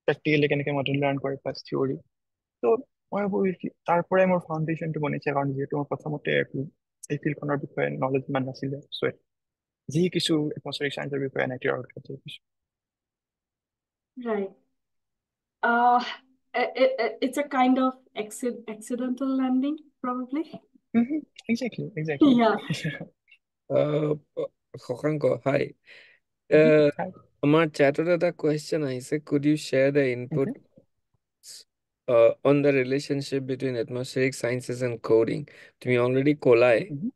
প্ৰেক্টিকেলি কেনেকে মডেল লাৰ্ণ কৰে প্লাছ থিয়ৰী ত' মই ভাবো তাৰ পৰাই মোৰ ফাউণ্ডেশ্যনটো বনিছে কাৰণ যিহেতু মই প্ৰথমতে এই ফিল্ডখনৰ বিষয়ে নলেজ ইমান নাছিলে চ' যি কিছু এটমছফেৰিক চায়েন্সৰ বিষয়ে এন আই টিৰ অৰ্থ Right. Uh, it's a kind of accidental landing, probably. Exactly, exactly. Yeah. Uh, Shashank, hi. Mhm, Uh, right. আমার chatted একটা question আছে. Could you share the input Mhm, on the relationship between atmospheric sciences and coding? তুমি already কলাই, mhm,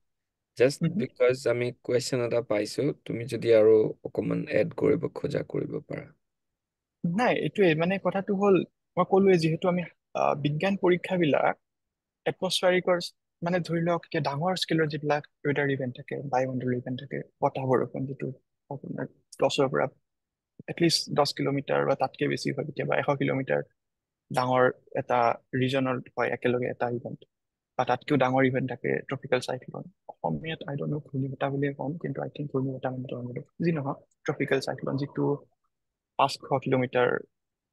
just mhm. because আমি question এটা পাইছো, তুমি যদি আৰু অকমান add কৰিব খোজা কৰিব পাৰা। নাই এইটোৱে মানে কথাটো হ'ল মই ক'লোৱে যিহেতু আমি বিজ্ঞান পৰীক্ষাবিলাক এটমছফেৰিকৰ মানে ধৰি লওক এতিয়া ডাঙৰ স্কেলৰ যিবিলাক ৱেডাৰ ইভেণ্ট থাকে বায়ুমণ্ডলৰ ইভেণ্ট থাকে বতাহ বৰষুণ যিটো আপোনাৰ 10ৰ পৰা এটলিষ্ট 10 কিলোমিটাৰ বা তাতকে বেছি হয় কেতিয়াবা 100 কিলোমিটাৰ ডাঙৰ এটা ৰিজনৰ হয় একেলগে এটা ইভেণ্ট বা তাতকেও ডাঙৰ ইভেণ্ট থাকে ট্ৰপিকেল চাইক্লন অসমীয়াত আই ডোন্ট নো ঘূৰ্ণী বতাহ বুলিয়ে ক'ম কিন্তু আই থিংক ঘূৰ্ণী বতাহ মানে যি নহয় ট্ৰপিকেল চাইক্লন যিটো 500 কিলোমিটাৰ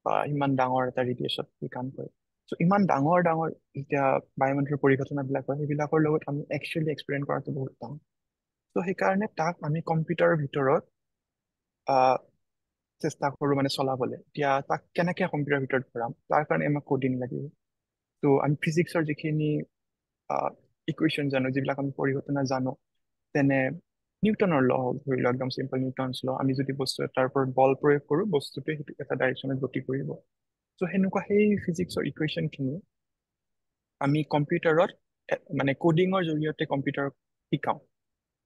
বা ইমান ডাঙৰ এটা ৰেডিয়াছত সি কাম কৰে চ' ইমান ডাঙৰ ডাঙৰ এতিয়া বায়ুমণ্ডলৰ পৰিঘটনাবিলাক হয় সেইবিলাকৰ লগত আমি একচুৱেলি এক্সপেৰিয়েঞ্চ কৰাটো বহুত টান চ' সেইকাৰণে তাক আমি কম্পিউটাৰৰ ভিতৰত আহ, চেষ্টা কৰোঁ মানে চলাবলৈ এতিয়া তাক কেনেকে কম্পিউটাৰৰ ভিতৰত ভৰাম তাৰ কাৰণে আমাক কডিং লাগিব ত' আমি ফিজিক্সৰ যিখিনি ইকুৱেশ্যন জানো যিবিলাক আমি পৰিঘটনা জানো তেনে নিউটনৰ ল হওক ধৰি লওক একদম চিম্পল নিউটনছ ল আমি যদি বস্তু এটাৰ ওপৰত বল প্ৰয়োগ কৰোঁ বস্তুটোৱে সেইটো এটা ডাইৰেকশ্যনত গতি কৰিব চ' সেনেকুৱা সেই ফিজিক্সৰ ইকুৱেশ্যনখিনি আমি কম্পিউটাৰত মানে কডিঙৰ জৰিয়তে কম্পিউটাৰক শিকাওঁ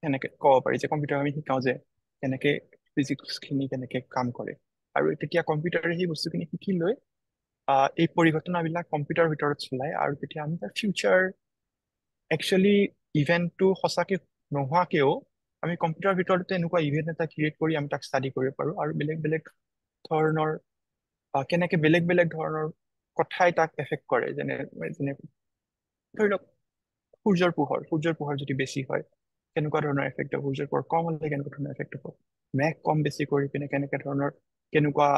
সেনেকে ক'ব পাৰি যে কম্পিউটাৰক আমি শিকাওঁ যে কেনেকে ফিজিক্সখিনি কেনেকে কাম কৰে আৰু তেতিয়া কম্পিউটাৰে সেই বস্তুখিনি শিকি লৈ এই পৰিঘটনাবিলাক কম্পিউটাৰৰ ভিতৰত চলায় আৰু তেতিয়া আমি তাৰ ফিউচাৰ একচুৱেলি ইভেণ্টটো সঁচাকে নোহোৱাকেও আমি কম্পিউটাৰৰ ভিতৰতে এনেকুৱা ইভেণ্ট এটা ক্ৰিয়েট কৰি আমি তাক ষ্টাডি কৰিব পাৰোঁ আৰু বেলেগ বেলেগ ধৰণৰ কেনেকে বেলেগ বেলেগ ধৰণৰ কথাই তাক এফেক্ট কৰে যেনে যেনে ধৰি লওক সূৰ্যৰ পোহৰ যদি বেছি হয় কেনেকুৱা ধৰণৰ এফেক্ট হ'ব সূৰ্যৰ পোহৰ কম হ'লে কেনেকুৱা ধৰণৰ এফেক্ট হ'ব মেঘ কম বেছি কৰি পিনে কেনেকুৱা ধৰণৰ কেনেকুৱা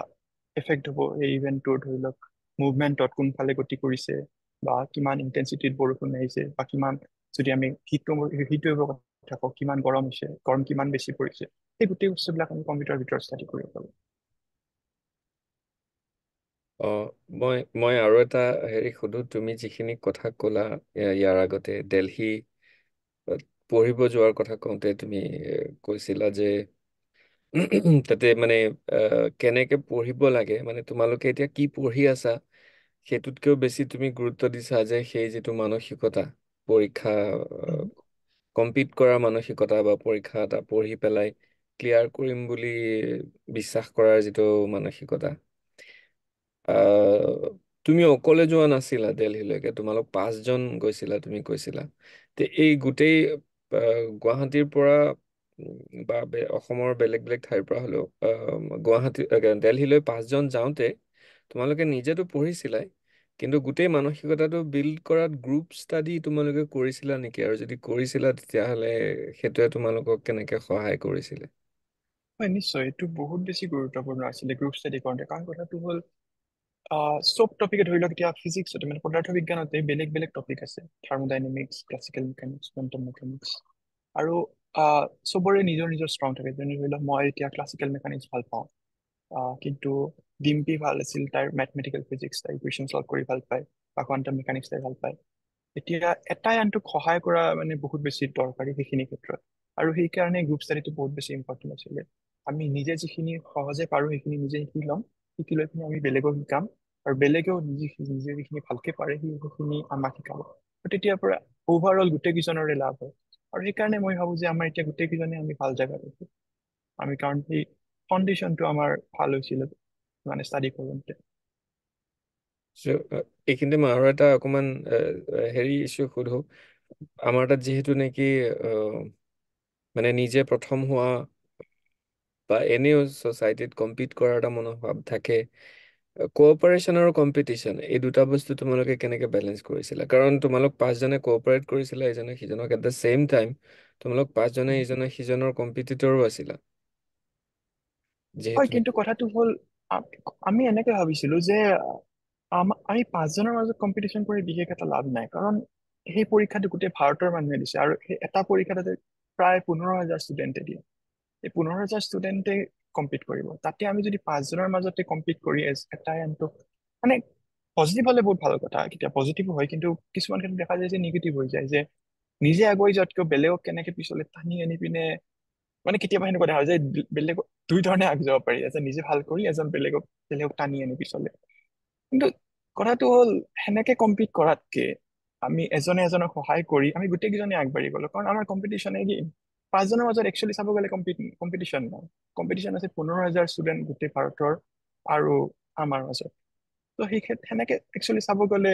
এফেক্ট হ'ব এই ইভেণ্টটোৰ ধৰি লওক মুভমেণ্টত কোনফালে গতি কৰিছে বা কিমান ইণ্টেনচিটিত বৰষুণ আহিছে বা কিমান যদি আমি হিট ৱেভৰ কথা কওঁ কিমান গৰম হৈছে গৰম কিমান বেছি পৰিছে সেই গোটেই বস্তুবিলাক আমি কম্পিউটাৰৰ ভিতৰত ষ্টাডি কৰিব পাৰোঁ মই আৰু এটা হেৰি সুধো তুমি যিখিনি কথা ক'লা ইয়াৰ আগতে দিল্লী পঢ়িব যোৱাৰ কথা কওঁতে তুমি কৈছিলা যে তাতে মানে কেনেকে পঢ়িব লাগে মানে তোমালোকে এতিয়া কি পঢ়ি আছা সেইটোতকেও বেছি তুমি গুৰুত্ব দিছা যে সেই যিটো মানসিকতা পৰীক্ষা কম্পিট কৰা মানসিকতা বা পৰীক্ষা এটা পঢ়ি পেলাই ক্লিয়াৰ কৰিম বুলি বিশ্বাস কৰাৰ যিটো মানসিকতা তুমি অকলে যোৱা নাছিলা দিল্লীলৈকে তোমালোক 5জন গৈছিলা তুমি কৈছিলা তে এই গোটেই গুৱাহাটীৰ পৰা বা অসমৰ বেলেগ বেলেগ ঠাইৰ পৰা হলেও দিল্লীলৈ 5জন যাওঁতে তোমালোকে নিজেতো পঢ়িছিলাই কিন্তু গোটেই মানসিকতাটো বিল্ড কৰাত গ্ৰুপ ষ্টাডি তোমালোকে কৰিছিলা নেকি আৰু যদি কৰিছিলা তেতিয়াহ'লে সেইটোৱে তোমালোকক কেনেকে সহায় কৰিছিলে হয় নিশ্চয় এইটো বহুত বেছি গুৰুত্বপূৰ্ণ আছিলে গ্ৰুপ ষ্টাডি কৰোঁতে কাৰণ কথাটো হ'ল চব টপিকে ধৰি লওক এতিয়া ফিজিক্সতে মানে পদাৰ্থ বিজ্ঞানতে বেলেগ বেলেগ টপিক আছে থাৰ্মোডাইনামিক্স ক্লাছিকেল মেকানিক্স কোৱাণ্টাম মেকানিক্স আৰু চবৰে নিজৰ নিজৰ ষ্ট্ৰং থাকে যেনে ধৰি লওক মই এতিয়া ক্লাছিকেল মেকানিক্স ভাল পাওঁ কিন্তু ডিম্পি ভাল আছিল তাইৰ মেথমেটিকেল ফিজিক্স তাই ইকুৱেশ্যন চল্ভ কৰি ভাল পায় বা কোৱাণ্টাম মেকানিক্স তাই ভাল পায় এতিয়া এটাই আনটোক সহায় কৰা মানে বহুত বেছি দৰকাৰী সেইখিনি ক্ষেত্ৰত আৰু সেইকাৰণে গ্ৰুপ ষ্টাডিটো বহুত বেছি ইম্পৰ্টেণ্ট আছিলে আমি নিজে যিখিনি সহজে পাৰো সেইখিনি নিজে শিকি ল'ম শিকি লৈ পিনে আমি বেলেগক শিকাম আৰু বেলেগেও নিজে যিখিনি ভালকে পাৰে সেইখিনি আমাক শিকাব তেতিয়াৰ পৰা অভাৰঅল গোটেই কেইজনৰে লাভ হয় আৰু সেইকাৰণে মই ভাবো যে আমাৰ এতিয়া গোটেই কেইজনে আমি ভাল জেগাত আছো আমি কাৰণ সেই ফাউণ্ডেশ্যনটো আমাৰ ভাল হৈছিলে মানে ষ্টাডি কৰোঁতে So, এইখিনিতে মই আৰু এটা অকমান হেৰি ইছ্যু সুধো আমাৰ তাত যিহেতু নেকি মানে নিজে প্ৰথম হোৱা বা এনেও ছ'চাইটিত কম্পিট কৰাৰ এটা মনোভাৱ থাকে কোঅপাৰেশ্যন আৰু কম্পিটিশ্যন এই দুটা বস্তু তোমালোকে কেনেকে বেলেঞ্চ কৰিছিলা কাৰণ তোমালোক পাঁচজনে কোঅপাৰেট কৰিছিলা ইজনে সিজনক এট দ্য ছেইম টাইম তোমালোক পাঁচজনে ইজনে সিজনৰ কম্পিটিটৰো আছিলা হয় যিহেতু কিন্তু নেকি কথাটো হ'ল আমি এনেকে ভাবিছিলো যে আমি পাঁচজনৰ মাজত কম্পিটিশ্যন কৰি বিশেষ এটা লাভ নাই কাৰণ সেই পৰীক্ষাটো গোটেই ভাৰতৰ মানুহে দিছে আৰু সেই এটা পৰীক্ষাতে প্ৰায় 15,000 ষ্টুডেণ্টে দিয়ে এই 15,000 ষ্টুডেণ্টে কম্পিট কৰিব তাতে আমি যদি পাঁচজনৰ মাজতে কম্পিট কৰি এটাই আনটোক মানে পজিটিভ হলে বহুত ভাল কথা কেতিয়া পজিটিভ হয় কিন্তু কিছুমান ক্ষেত্ৰত দেখা যায় যে নিগেটিভ হৈ যায় যে নিজে আগুৱাই যোৱাতকৈ বেলেগক কেনেকে পিছলে টানি আনি পিনে মানে কেতিয়াবা সেনেকুৱা দেখা যায় যে বেলেগক দুই ধৰণে আগ যাব পাৰি এজন নিজে ভাল কৰি এজন বেলেগক টানি আনি পিছলে কিন্তু কথাটো হ'ল সেনেকে কম্পিট কৰাতকে আমি এজনে এজনক সহায় কৰি আমি গোটেই কেইজনে আগবাঢ়ি গলো কাৰণ আমাৰ কম্পিটিশ্যনে কি পাঁচজনৰ মাজত একচুৱেলি চাব গ'লে কম্পিটিশ্যন নাই কম্পিটিশ্যন আছে 15,000 ষ্টুডেণ্ট গোটেই ভাৰতৰ আৰু আমাৰ মাজত ত' সেই সেনেকে একচুৱেলি চাব গ'লে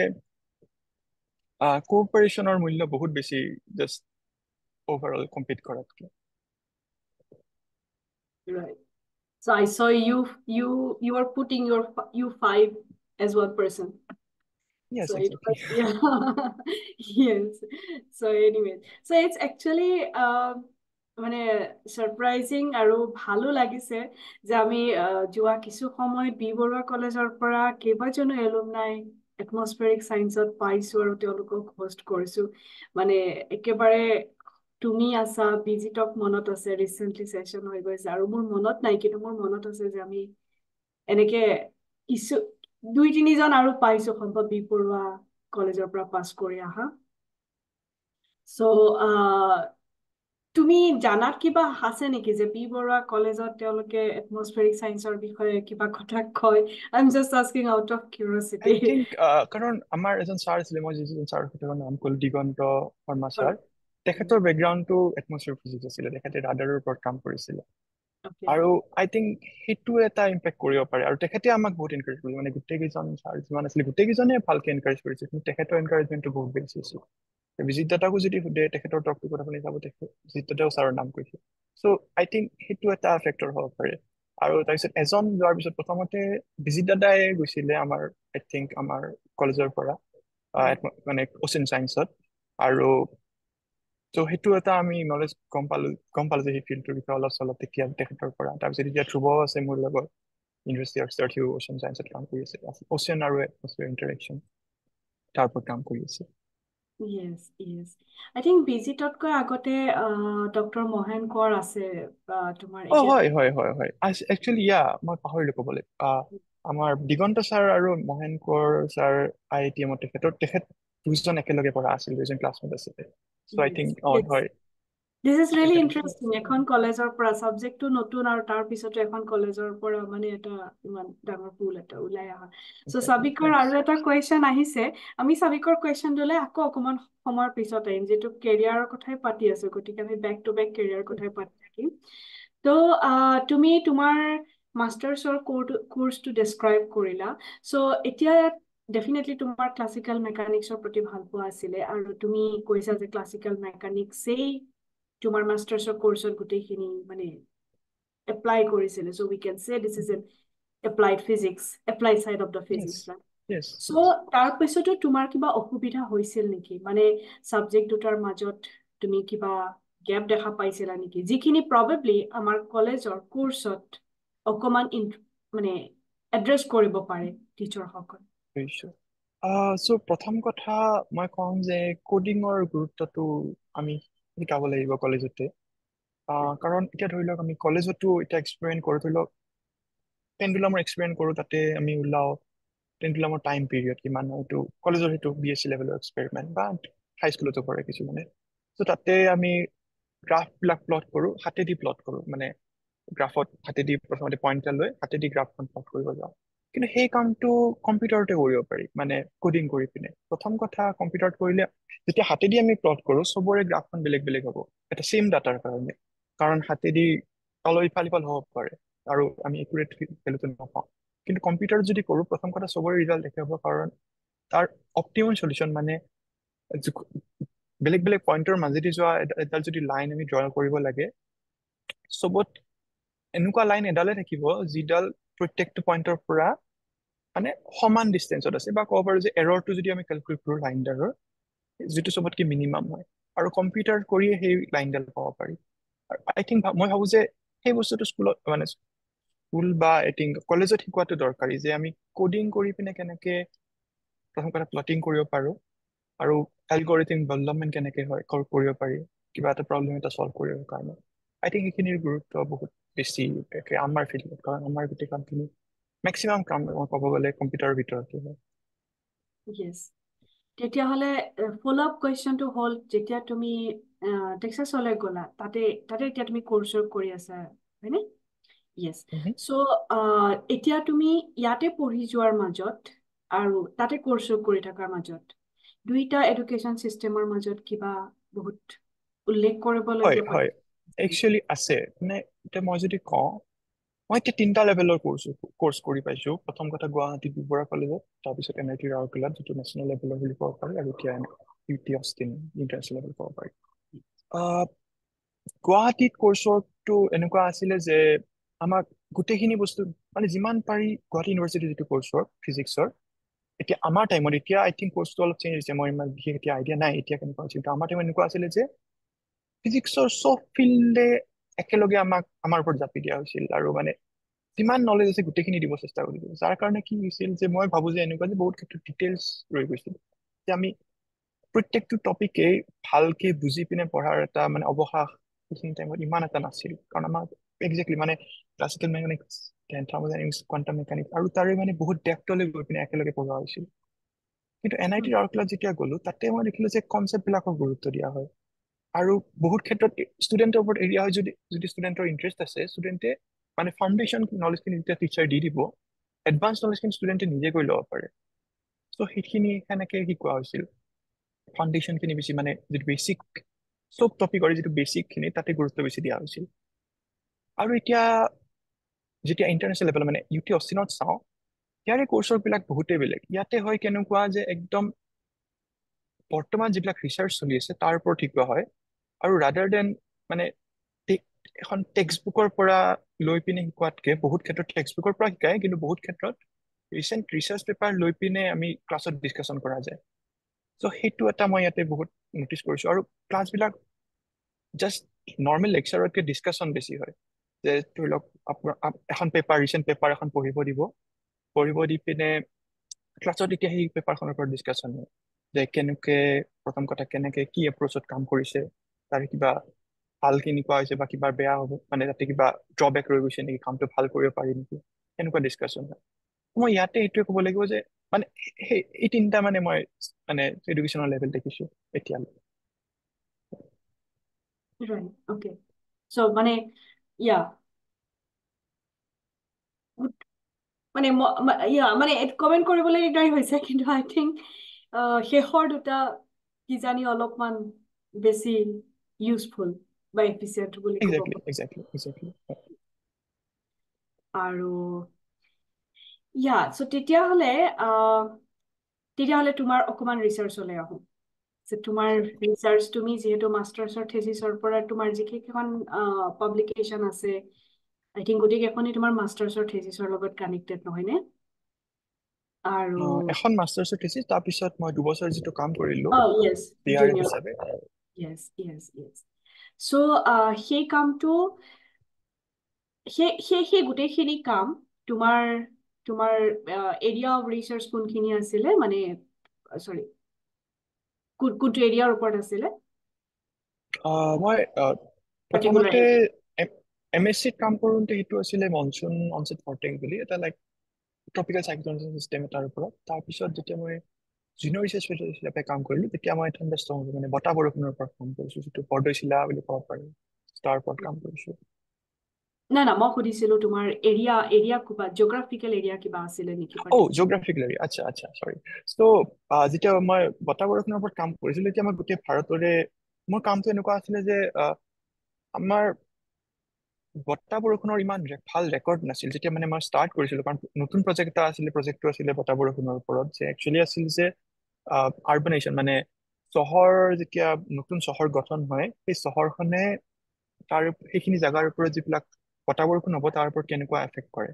কোঅপাৰেশ্যনৰ মূল্য বহুত বেছি জাষ্ট অভাৰঅল কম্পিট কৰাতকে Right. So I saw you are putting you five as one person. Yes, So it exactly. was, yeah, yes. So anyway, so it's actually মানে সারপ্রাইজিং আৰু ভালো লাগিছে যে আমি যোৱা কিছু সময় বি বৰুৱা কলেজৰ পৰা কেইবাজনো এলুমনাই এটমস্ফেৰিক সায়েন্সত পাইছো আৰু তেওঁলোকক হোষ্ট কৰিছো মানে একেবাৰে তুমি আছা বিজিটক মনত আছে ৰিসেন্টলি সেশন হৈ গৈছে আৰু মোৰ মনত নাই কিন্তু মোৰ মনত আছে যে আমি এনেকে কিছু দুই তিনিজন আৰু পাইছো সম্ভৱ বি বৰুৱা কলেজৰ পৰা পাছ কৰি আহা চ' তুমি জানাত কিবা আছে নেকি যে বি বৰুৱা কলেজত তেওঁলোকে এটমস্ফেৰিক সায়েন্সৰ বিষয়ে কিবা কথা কয় I am just asking out of I curiosity think কাৰণ আমাৰ এজন ছাৰ আছিলে মই যিজন ছাৰৰ সৈতে নাম কল দিগন্ত শৰ্মা ছাৰ তেখেতৰ বেকগ্ৰাউণ্ডটো এটমস্ফিয়াৰ ফিজিক্স আছিলে তেখেতে ৰাডাৰৰ ওপৰত কাম কৰিছিলে আৰু আই থিংক সেইটো এটা ইম্পেক্ট কৰিব পাৰে আৰু তেখেতে আমাক বহুত এনকাৰেজ কৰিলে মানে গোটেই কেইজন ছাৰ যিমান আছিলে গোটেই কেইজনে ভালকে এনকাৰেজ কৰিছে কিন্তু তেখেতৰ এনকাৰেজমেণ্টটো বহুত বেছি আছিল বিজিত দাদাকো যদি সোধে তেখেতৰ টপিকত আপুনি চাব তেখেত বিজিত দাদাও ছাৰৰ নাম কৈছে চ' আই থিংক সেইটো এটা ফেক্টৰ হ'ব পাৰে আৰু তাৰপিছত এজন যোৱাৰ পিছত প্ৰথমতে বিজিত দাদাই গৈছিলে আমাৰ আই থিংক আমাৰ কলেজৰ পৰা মানে অচিয়ান চায়েন্সত আৰু ত' সেইটো এটা আমি নলেজ গম পালো যে সেই ফিল্ডটোৰ বিষয়ে অলপ চলপ তেতিয়া তেখেতৰ পৰা তাৰপিছত এতিয়া ধ্ৰুৱ আছে মোৰ লগত ইউনিভাৰ্চিটি অফ ষ্টাৰ্ট সিও অচিয়ান চায়েন্সত কাম কৰি আছে অচিয়ান আৰু এটমস্ফিয়াৰ ইণ্টাৰেকশ্যন তাৰ ওপৰত কাম কৰি আছে Yes, yes. I think বিজিটতকৈ আগতে ডক্টৰ মহেন কৰ আছে তোমাৰ এতিয়া হয় হয় হয় হয় একচুৱেলি মই পাহৰিলো ক'বলৈ আমাৰ দিগন্ত ছাৰ আৰু মহেন কোঁৱৰ ছাৰ IITM তেখেত দুজন একেলগে পঢ়া আছিল দুজন ক্লাছমেট আছিলে চ' আই Yes, থিংক yes. হয় This is really তেখেত interesting. এখন কলেজৰ পৰা চাবজেক্টটো নতুন আৰু তাৰ পিছতো এখন কলেজৰ পৰা মানে এটা ইমান ডাঙৰ পুল এটা ওলাই আহা চ' চাবিকৰ আৰু এটা কুৱেশ্যন আহিছে আমি চাবিকৰ কুৱেশ্যনটোলৈ আকৌ অকমান সময়ৰ পিছত আহিম যিটো কেৰিয়াৰৰ কথাই পাতি আছো গতিকে আমি বেক টু বেক কেৰিয়াৰ কথাই পাতি থাকিম তো তুমি তোমাৰ মাষ্টাৰ্ছৰ কোৰ্চটো ডেছক্ৰাইব কৰিলা চ' এতিয়া ডেফিনেটলি তোমাৰ ক্লাছিকেল মেকানিক্সৰ প্ৰতি ভাল পোৱা আছিলে আৰু তুমি কৈছা যে ক্লাছিকেল মেকানিক্সেই তোমাৰ মাষ্টাৰ্ছৰ কোৰ্চত গোটেইখিনি মানে এপ্লাই কৰিছিলে চ' we can say this is an applied physics applied side of the yes physics yes so' তাৰ পিছতো তোমাৰ কিবা অসুবিধা হৈছিল নেকি মানে চাবজেক্ট দুটাৰ মাজত তুমি কিবা গেপ দেখা পাইছিলা নেকি যিখিনি প্ৰবেবলি আমাৰ কলেজৰ কোৰ্চত অকমান মানে এড্ৰেছ কৰিব পাৰে টিচাৰসকল বুজিছো চ' প্ৰথম কথা মই কম যে কডিঙৰ গুৰুত্বটো আমি শিকাব লাগিব কলেজতে কাৰণ এতিয়া ধৰি লওক আমি কলেজতো এতিয়া এক্সপেৰিমেণ্ট কৰোঁ ধৰি লওক পেণ্ডুলামৰ এক্সপেৰিমেণ্ট কৰোঁ তাতে আমি ওলাওঁ পেণ্ডুলামৰ টাইম পিৰিয়ড কিমান হয় এইটো কলেজৰ সেইটো BSc লেভেলৰ এক্সপেৰিমেণ্ট বা হাইস্কুলতো কৰে কিছুমানে চ' তাতে আমি গ্ৰাফবিলাক প্লট কৰো, হাতেদি প্লট কৰো, মানে গ্ৰাফত হাতেদি প্ৰথমতে পইণ্ট এটা লৈ হাতেদি গ্ৰাফখন প্লট কৰিব যাওঁ। কিন্তু সেই কামটো কম্পিউটাৰতে কৰিব পাৰি, মানে কোডিং কৰি পিনে। প্ৰথম কথা, কম্পিউটাৰত কৰিলে যেতিয়া হাতেদি আমি প্লট কৰো চবৰে গ্ৰাফখন বেলেগ বেলেগ হ'ব, এটা ছেম ডাটাৰ কাৰণে, কাৰণ হাতেদি তল ইফাল সিফাল হ'ব পাৰে আৰু আমি একুৰেট ভেলুটো নাপাওঁ। কিন্তু কম্পিউটাৰত যদি কৰো, প্ৰথম কথা চবৰে ৰিজাল্ট একে হ'ব, কাৰণ তাৰ অপটিমাম সলিউশ্যন, মানে বেলেগ বেলেগ পইণ্টৰ মাজেদি যোৱা এডাল যদি লাইন আমি ড্ৰ কৰিব লাগে, চবত এনেকুৱা লাইন এডালে থাকিব যিডাল প্ৰত্যেকটো পইণ্টৰ পৰা মানে সমান ডিষ্টেঞ্চত আছে, বা ক'ব পাৰো যে এৰৰটো যদি আমি কেলকুলেট কৰো লাইনডালৰ, যিটো চবতকে মিনিমাম হয়, আৰু কম্পিউটাৰ কৰিয়ে সেই লাইনডাল পাব পাৰি। আই থিংক, মই ভাবো যে সেই বস্তুটো স্কুলত, মানে স্কুল বা আই থিংক কলেজত শিকোৱাটো দৰকাৰী, যে আমি কোডিং কৰি পিনে কেনেকে প্ৰথম কথা প্লটিং কৰিব পাৰো, আৰু এলগৰিথম ডেভেলপমেণ্ট কেনেকে হয় কৰিব পাৰি, কিবা এটা প্ৰব্লেম এটা চল্ভ কৰিবৰ কাৰণে। আই থিংক সেইখিনিৰ গুৰুত্ব বহুত বেছি আমাৰ ফিল্ডত, কাৰণ আমাৰ গোটেই কামখিনি, মেক্সিমাম কাম মই ক'ব গ'লে কম্পিউটাৰৰ ভিতৰতে হয়। Yes. তেতিয়াহ'লে ফ'ল' আপ কুৱেশ্যনটো হ'ল, যেতিয়া তুমি টেক্সাছলৈ গ'লা, তাতে এতিয়া তুমি কৰ্চ কৰি আছা, হয়নে? Yes. Mhm. So, এতিয়া তুমি ইয়াতে পঢ়ি যোৱাৰ মাজত আৰু তাতে কৰ্চ কৰি থকাৰ মাজত দুইটা এডুকেশ্যন চিষ্টেমৰ মাজত কিবা বহুত উল্লেখ হয় কৰিবলগীয়া হয়, একচুৱেলি আছে। মানে এতিয়া মই যদি কওঁ, মই এতিয়া 3টা লেভেলৰ কৰ্চ কৰি পাইছো। প্ৰথম কথা গুৱাহাটী বি বৰুৱা কলেজত, তাৰপিছত NIT ৰাউৰকেলাত, যিটো নেশ্যনেল লেভেলৰ বুলি ক'ব পাৰি, আৰু এতিয়া UT অষ্টিন ইণ্টাৰনেশ্যনেল লেভেল ক'ব পাৰি। গুৱাহাটীত কৰ্চটো এনেকুৱা আছিলে যে আমাক গোটেইখিনি বস্তু, মানে যিমান পাৰি গুৱাহাটী ইউনিভাৰ্চিটিৰ যিটো কৰ্চৰ ফিজিক্সৰ, এতিয়া আমাৰ টাইমত, এতিয়া আই থিংক কৰ্চটো অলপ চেঞ্জ হৈছে, মই ইমান বিশেষ এতিয়া আইডিয়া নাই এতিয়া কেনেকুৱা হৈছে, কিন্তু আমাৰ টাইমত এনেকুৱা আছিলে যে ফিজিক্সৰ চব ফিল্ডে একেলগে আমাৰ ওপৰত জাপি দিয়া হৈছিল, আৰু মানে যিমান নলেজ আছে গোটেইখিনি দিব চেষ্টা কৰিছিল। যাৰ কাৰণে কি হৈছিল যে মই ভাবো যে এনেকুৱা যে বহুত ক্ষেত্ৰত ডিটেইলছ ৰৈ গৈছিল, যে আমি প্ৰত্যেকটো টপিকেই ভালকে বুজি পিনে পঢ়াৰ এটা মানে অৱকাশ সেইখিনি টাইমত ইমান এটা নাছিল, কাৰণ আমাৰ একজেক্টলি মানে ক্লাছিকেল মেকানিক্স, থাৰ্মোডাইনামিক্স, কোৱাণ্টাম মেকানিক্স, আৰু তাৰে মানে বহুত ডেপ্থলৈ গৈ পিনে একেলগে পঢ়া হৈছিল। কিন্তু NIT ৰাউৰকেলাত যেতিয়া গ'লো, তাতে মই দেখিলো যে কনচেপ্ট বিলাকক গুৰুত্ব দিয়া হয়, আৰু বহুত ক্ষেত্ৰত ষ্টুডেণ্টৰ ওপৰত এৰিয়া হয়, যদি ষ্টুডেণ্টৰ ইণ্টাৰেষ্ট আছে, ষ্টুডেণ্টে মানে ফাউণ্ডেশ্যন নলেজখিনি যেতিয়া টিচাৰ দি দিব, এডভান্স নলেজখিনি ষ্টুডেণ্টে নিজে কৰি ল'ব পাৰে। চ' সেইখিনি সেনেকে শিকোৱা হৈছিল, ফাউণ্ডেশ্যনখিনি বেছি, মানে যিটো বেচিক চব টপিকৰে যিটো বেচিকখিনি তাতে গুৰুত্ব বেছি দিয়া হৈছিল। আৰু এতিয়া যেতিয়া ইণ্টাৰনেশ্যনেল লেভেল, মানে UT অষ্টিনত চাওঁ, ইয়াৰে কৰ্চৰ বিলাক বহুতেই বেলেগ। ইয়াতে হয় কেনেকুৱা যে একদম বৰ্তমান যিবিলাক ৰিচাৰ্চ চলি আছে তাৰ ওপৰত শিকোৱা হয়, আৰু ৰাদাৰ দেন মানে এখন টেক্সট বুকৰ পৰা লৈ পিনে শিকোৱাতকে, বহুত ক্ষেত্ৰত টেক্সট বুকৰ পৰা শিকায়, কিন্তু বহুত ক্ষেত্ৰত ৰিচেণ্ট ৰিচাৰ্চ পেপাৰ লৈ পিনে আমি ক্লাছত ডিছকাশ্যন কৰা যায়। চ' সেইটো এটা মই ইয়াতে বহুত নটিচ কৰিছো, আৰু ক্লাছবিলাক জাষ্ট নৰ্মেল লেকচাৰতকে ডিছকাশ্যন বেছি হয়, যে ধৰি লওক আপোনাৰ এখন পেপাৰ, ৰিচেণ্ট পেপাৰ এখন পঢ়িব দি পিনে ক্লাছত এতিয়া সেই পেপাৰখনৰ পৰা ডিছকাশ্যন হয়, যে কেনেকে, প্ৰথম কথা কেনেকে কি এপ্ৰচত কাম কৰিছে, তাৰে কিবা ভাল কেনেকুৱা হৈছে, বা কিবা বেয়া হ'ব, মানে তাতে কিবা ড্ৰবেক ৰৈ গৈছে নেকি, কামটো ভাল কৰিব পাৰি নেকি, সেনেকুৱা ডিছকাশ্যন হয়। মই ইয়াতে এইটোৱে ক'ব লাগিব যে মানে এই 3টা মানে মই মানে এডুকেশ্যনৰ লেভেল দেখিছো এতিয়ালৈ। Right. Okay. So, মানে, yeah. মানে মানে কমেণ্ট কৰিবলৈ দিগদাৰি হৈছে, কিন্তু আই থিংক শেষৰ দুটা কিজানি অলপমান বেছি ইউজফুল বা এফিচিয়েণ্ট বুলি ক'ব পাৰি। এক্সেক্টলি। আৰু চ' তেতিয়াহ'লে তোমাৰ অকমান ৰিচাৰ্চলৈ আহোঁ, যে তোমাৰ ৰিচাৰ্চ, তুমি যিহেতু মাষ্টাৰ্ছৰ থেচিছৰ পৰা তোমাৰ যিকেইখন পাব্লিকেশ্যন আছে, আই থিংক গোটেইকেইখনেই তোমাৰ মাষ্টাৰ্ছৰ থেচিছৰ লগত কানেক্টেড, নহয়নে? আৰু এখন মাষ্টাৰ্ছৰ থিচিছ, তাৰপিছত মই 2 বছৰ যিটো কাম কৰিলো yes, DRF junior. হিচাপে। Yes. So, সেই কামটো, সেই গোটেইখিনি কাম তোমাৰ এৰিয়া অফ ৰিচাৰ্চ কোনখিনি আছিলে, মানে চৰি, কোনটো এৰিয়াৰ ওপৰত আছিলে? মই Particular প্ৰথমতে area. MSCত কাম কৰোঁতে সেইটো আছিলে মনচুন অনচেট ফৰ্টেং বুলি, এটা লাইক ট্ৰপিকেল চাইক্লন চিষ্টেম এটাৰ ওপৰত। তাৰপিছত যেতিয়া মই জুনিয়ৰ ৰিচাৰ্চ ফেলোশ্বিপ হিচাপে কাম কৰিলো তেতিয়া মই থাণ্ডাৰষ্টৰ্ম মানে বতাহ বৰষুণৰ ওপৰত কাম কৰিছো যিটো বৰদৈচিলা বুলি ক'ব পাৰি তাৰ ওপৰত কাম কৰিছো না মই সুধিছিলো তোমাৰ এৰিয়া কিবা জিঅগ্ৰাফিকেল এৰিয়া কিবা আছিলে নেকি অ পাৰ্টিকুলাৰ? জিঅ'গ্ৰাফিকেল এৰিয়া আচ্ছা চৰি চ' যেতিয়া মই বতাহ বৰষুণৰ ওপৰত কাম কৰিছিলো তেতিয়া মই গোটেই ভাৰতৰে মোৰ কামটো এনেকুৱা আছিলে যে আমাৰ বতাহ বৰষুণৰ ইমান ভাল ৰেকৰ্ড নাছিল যেতিয়া মানে মই ষ্টাৰ্ট কৰিছিলো কাৰণ নতুন প্ৰজেক্ট এটা আছিলে প্ৰজেক্টটো আছিলে বতাহ বৰষুণৰ ওপৰত যে একচুৱেলি আছিল যে আৰ্বানাইজেশ্যন মানে চহৰ যেতিয়া নতুন চহৰ গঠন হয় সেই চহৰখনে তাৰ সেইখিনি জেগাৰ ওপৰত যিবিলাক বতাহ বৰষুণ হ'ব তাৰ ওপৰত কেনেকুৱা এফেক্ট কৰে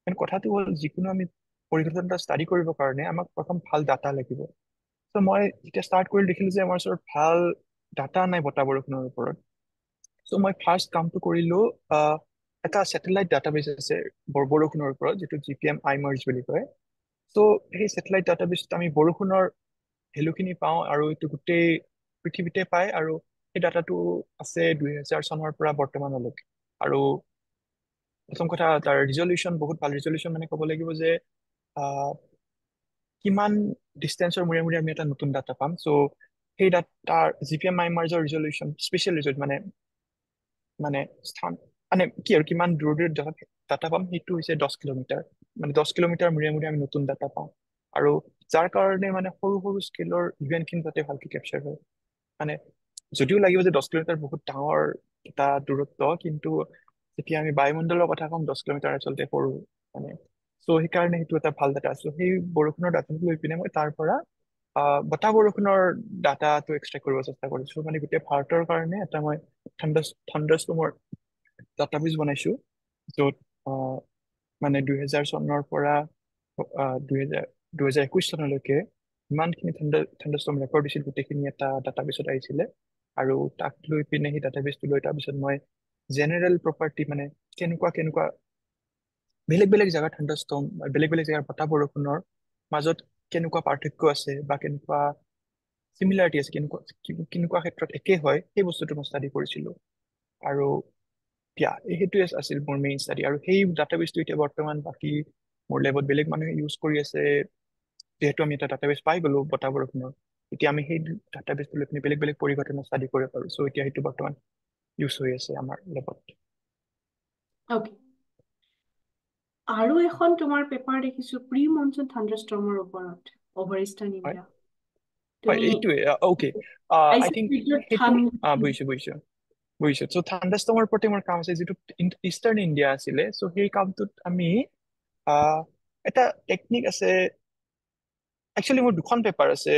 কিন্তু কথাটো হ'ল যিকোনো আমি পৰিঘটনা এটা ষ্টাডি কৰিবৰ কাৰণে আমাক প্ৰথম ভাল ডাটা লাগিব ত' মই যেতিয়া ষ্টাৰ্ট কৰি দেখিলো যে আমাৰ ওচৰত ভাল ডাটা নাই বতাহ বৰষুণৰ ওপৰত চ' মই ফাৰ্ষ্ট কামটো কৰিলো এটা ছেটেলাইট ডাটাবেছ আছে বৰষুণৰ ওপৰত যিটো GPM iMerge বুলি কয় চ' সেই ছেটেলাইট ডাটাবেছত আমি বৰষুণৰ ভেলুখিনি পাওঁ আৰু এইটো গোটেই পৃথিৱীতে পায় আৰু সেই ডাটাটো আছে 2000 চনৰ পৰা বৰ্তমানলৈকে আৰু প্ৰথম কথা তাৰ ৰিজলিউশ্যন বহুত ভাল ৰিজলিউশ্যন মানে ক'ব লাগিব যে আহ, কিমান ডিষ্টেঞ্চৰ মূৰে আমি এটা নতুন ডাটা পাম চ' সেই ডাটাৰ GPM iMergeৰ ৰিজলিউশ্যন স্পেচিয়েল ৰিজল্ট মানে মানে স্থান মানে কি আৰু কিমান দূৰ ডাটা পাম সেইটো হৈছে 10 কিলোমিটাৰ মানে 10 কিলোমিটাৰ মূৰে আমি নতুন ডাটা পাওঁ আৰু যাৰ কাৰণে মানে সৰু স্কেলৰ ইভেন্টখিনি তাতে ভালকে কেপচাৰ হয় মানে যদিও লাগিব যে 10 কিলোমিটাৰ বহুত ডাঙৰ এটা দূৰত্ব কিন্তু যেতিয়া আমি বায়ুমণ্ডলৰ কথা কম 10 কিলোমিটাৰ আচলতে সৰু মানে চ' সেইকাৰণে সেইটো এটা ভাল ডাটা আছে সেই বৰষুণৰ ডাটাটো লৈ পিনে মই তাৰ পৰা বতাহ বৰষুণৰ ডাটাটো এক্সট্ৰেক্ট কৰিব চেষ্টা কৰিছো মানে গোটেই ভাৰতৰ কাৰণে এটা মই থাণ্ডাৰষ্টৰ্মৰ ডাটাবেছ বনাইছো য'ত আহ, মানে 2000 চনৰ পৰা 2021 চনলৈকে ইমানখিনি থাণ্ডাৰষ্টৰ্ম ৰেকৰ্ড দিছিল গোটেইখিনি এটা ডাটাবেছত আহিছিলে আৰু তাক লৈ পিনে সেই ডাটাবেছটো লৈ তাৰপিছত মই জেনেৰেল প্ৰপাৰ্টি মানে কেনেকুৱা বেলেগ জেগাৰ থাণ্ডাৰষ্টৰ্ম বেলেগ জেগাৰ বতাহ বৰষুণৰ মাজত কেনেকুৱা পাৰ্থক্য আছে বা কেনেকুৱা চিমিলাৰিটি আছে কেনেকুৱা ক্ষেত্ৰত একে হয় সেই বস্তুটো মই ষ্টাডি কৰিছিলো আৰু সেইটোৱে আছিল মোৰ মেইন ষ্টাডি আৰু সেই ডাটাবেছটো এতিয়া বৰ্তমান বাকী মোৰ লেবত বেলেগ মানুহে ইউজ কৰি আছে যিহেতু আমি এটা ডাটাবেছ পাই গলো বতাহ বৰষুণৰ এতিয়া আমি সেই ডাটাবেছটো লৈ পিনে বেলেগ পৰিঘটনা ষ্টাডি কৰিব পাৰো চ' এতিয়া সেইটো বৰ্তমান ইউজ হৈ আছে আমাৰ লেবত অকে আৰু এখন তোমাৰ পেপাৰ দেখিছো প্ৰি মনচুন থাণ্ডাৰষ্টৰ্মৰ ওপৰত অভাৰ ইষ্টাৰ্ণ হয় ইণ্ডিয়া হয় তুমি এইটোৱে okay I I see think with your সেইটো thumb. বুজিছো চ' থাণ্ডাৰষ্টৰ্মৰ প্ৰতি মোৰ কাম আছে যিটো ইষ্টাৰ্ণ ইণ্ডিয়া আছিলে চ' সেই কামটোত আমি আহ, এটা টেকনিক আছে একচুৱেলি মোৰ দুখন পেপাৰ আছে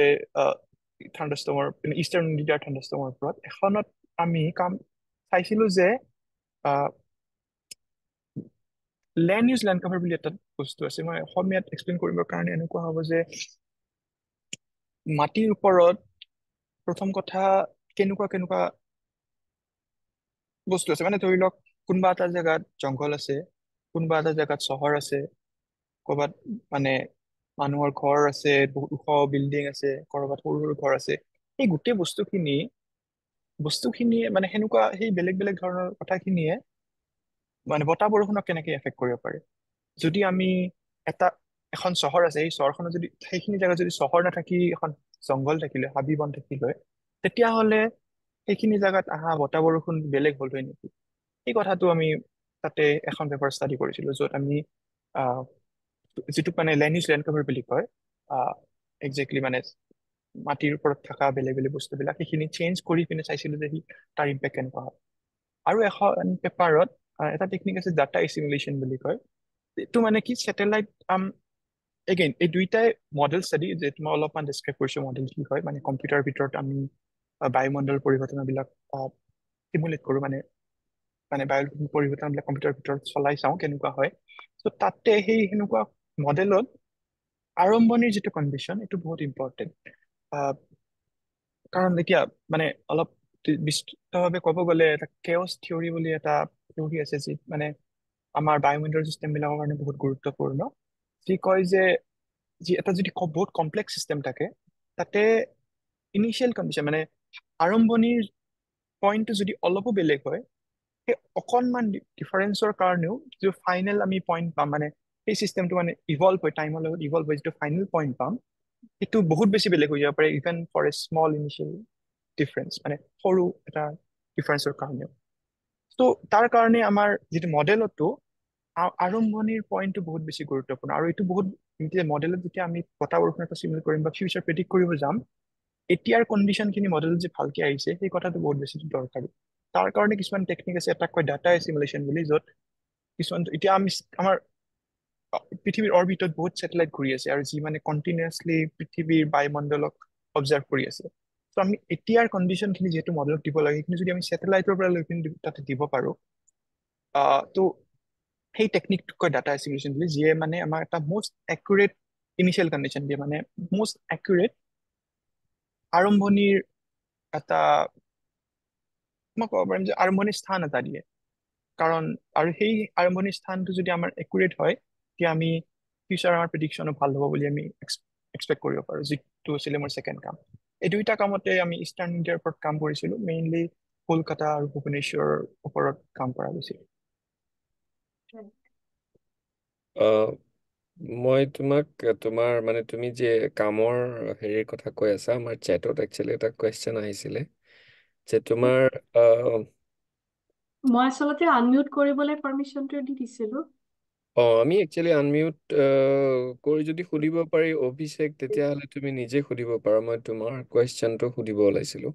থাণ্ডাৰষ্টৰ্মৰ ইষ্টাৰ্ণ ইণ্ডিয়াৰ থাণ্ডাৰষ্টৰ্মৰ ওপৰত এখনত আমি কাম চাইছিলো যে লেণ্ড কভাৰ বুলি এটা বস্তু আছে মই অসমীয়াত এক্সপ্লেইন কৰিবৰ কাৰণে এনেকুৱা হ'ব যে মাটিৰ ওপৰত প্ৰথম কথা কেনেকুৱা বস্তু আছে মানে ধৰি লওক কোনোবা এটা জেগাত জংঘল আছে কোনোবা এটা জেগাত চহৰ আছে ক'ৰবাত মানে মানুহৰ ঘৰ আছে বহুত ওখ বিল্ডিং আছে ক'ৰবাত সৰু ঘৰ আছে সেই গোটেই বস্তুখিনিয়ে মানে সেনেকুৱা সেই বেলেগ ধৰণৰ কথাখিনিয়ে মানে বতাহ বৰষুণক কেনেকে এফেক্ট কৰিব পাৰে যদি আমি এটা এখন চহৰ আছে সেই চহৰখনত যদি সেইখিনি জেগাত যদি চহৰ নাথাকি এখন জংঘল থাকিলে হাবি বন থাকিলে তেতিয়াহ'লে সেইখিনি জেগাত আহা বতাহ বৰষুণ বেলেগ হ'ল হয় নেকি এই কথাটো আমি তাতে এখন পেপাৰ ষ্টাডি কৰিছিলো য'ত আমি আহ, যিটোক মানে লেণ্ড কভাৰ বুলি কয় একজেক্টলি মানে মাটিৰ ওপৰত থকা বেলেগ বস্তুবিলাক সেইখিনি চেঞ্জ কৰি পিনে চাইছিলো যে তাৰ ইম্পেক্ট কেনেকুৱা হয় আৰু এখন পেপাৰত এটা টেকনিক আছে ডাটা এচিমুলেশ্যন বুলি কয় এইটো মানে কি ছেটেলাইট এগেইন এই দুইটাই মডেল ষ্টাডি যে মই অলপমান ডিছক্ৰাইব কৰিছো মডেল কি হয় মানে কম্পিউটাৰৰ ভিতৰত আমি বায়ুমণ্ডল পৰিঘটনাবিলাক চিমুলেট কৰো মানে বায়ু পৰিঘটনাবিলাক কম্পিউটাৰৰ ভিতৰত চলাই চাওঁ কেনেকুৱা হয় ত' তাতে সেই সেনেকুৱা মডেলত আৰম্ভণিৰ যিটো কণ্ডিশ্যন এইটো বহুত ইম্পৰ্টেণ্ট কাৰণ এতিয়া মানে অলপ বিস্তৃতভাৱে ক'ব গ'লে এটা কেওছ থিয়ৰী বুলি এটা থিয়ৰী আছে যি মানে আমাৰ বায়ুমণ্ডলৰ চিষ্টেম বিলাকৰ কাৰণে বহুত গুৰুত্বপূৰ্ণ যি কয় যে এটা যদি বহুত কমপ্লেক্স চিষ্টেম থাকে তাতে ইনিচিয়েল কণ্ডিশ্যন মানে আৰম্ভণিৰ পইণ্টটো যদি অলপো বেলেগ হয় সেই অকণমান ডিফাৰেঞ্চৰ কাৰণেও যিটো ফাইনেল আমি পইণ্ট পাম মানে সেই চিষ্টেমটো মানে ইভল্ভ হয় টাইমৰ লগত ইভল্ভ হয় যিটো ফাইনেল পইণ্ট পাম এইটো বহুত বেছি বেলেগ হৈ যাব পাৰে even for a small initial difference মানে সৰু এটা ডিফাৰেঞ্চৰ কাৰণেও ত' তাৰ কাৰণে আমাৰ যিটো মডেলতো আৰম্ভণিৰ পইণ্টটো বহুত বেছি গুৰুত্বপূৰ্ণ আৰু এইটো বহুত এতিয়া মডেলত যেতিয়া আমি বতাহ বৰষুণ এটা চিমুলেট কৰিম বা ফিউচাৰ প্ৰেডিক্ট কৰিব যাম এতিয়াৰ কণ্ডিশ্যনখিনি মডেলত যে ভালকে আহিছে সেই কথাটো বহুত বেছি দৰকাৰী তাৰ কাৰণে কিছুমান টেকনিক আছে এটা কয় ডাটা এচিমুলেশ্যন বুলি য'ত কিছুমান এতিয়া আমি আমাৰ পৃথিৱীৰ অৰ্বিটত বহুত ছেটেলাইট ঘূৰি আছে আৰু যি মানে কণ্টিনিউৱাছলি পৃথিৱীৰ বায়ুমণ্ডলক অবজাৰ্ভ কৰি আছে ত' আমি এতিয়াৰ কণ্ডিশ্যনখিনি যিহেতু মডেলত দিব লাগে সেইখিনি যদি আমি ছেটেলাইটৰ পৰা লৈ পিনি তাতে দিব পাৰোঁ ত' সেই টেকনিকটোক কয় ডাটা এচিমুলেশ্যন বুলি যিয়ে মানে আমাক এটা মষ্ট একুৰেট ইনিচিয়েল কণ্ডিশ্যন দিয়ে মানে মষ্ট একুৰেট আৰম্ভণিৰ এটা মই ক'ব পাৰিম যে আৰম্ভণিৰ স্থান এটা দিয়ে কাৰণ আৰু সেই আৰম্ভণিৰ স্থানটো যদি আমাৰ একুৰেট হয় তেতিয়া আমি ফিউচাৰ আমাৰ প্ৰিডিকশ্যনো ভাল হ'ব বুলি আমি এক্সপেক্ট কৰিব পাৰোঁ যিটো আছিলে মোৰ ছেকেণ্ড কাম এই দুইটা কামতে আমি ইষ্টাৰ্ণ ইণ্ডিয়াৰ ওপৰত কাম কৰিছিলোঁ মেইনলি কলকাতা আৰু ভুৱনেশ্বৰৰ ওপৰত কাম কৰা গৈছিল আহ, মই তোমাক তোমাৰ মানে তুমি যে কামৰ হেৰিৰ কথা কৈ আছা আমাৰ চেটত একচুৱেলি এটা কুৱেশ্যন আহিছিলে যে তোমাৰ মই আচলতে আনমিউট কৰিবলৈ পাৰ্মিশ্যনটো দি দিছিলো আমি একচুৱেলি আনমিউট কৰি যদি সুধিব পাৰি অভিষেক তেতিয়াহ'লে তুমি নিজে সুধিব পাৰা মই তোমাৰ কুৱেশ্যনটো সুধিব ওলাইছিলো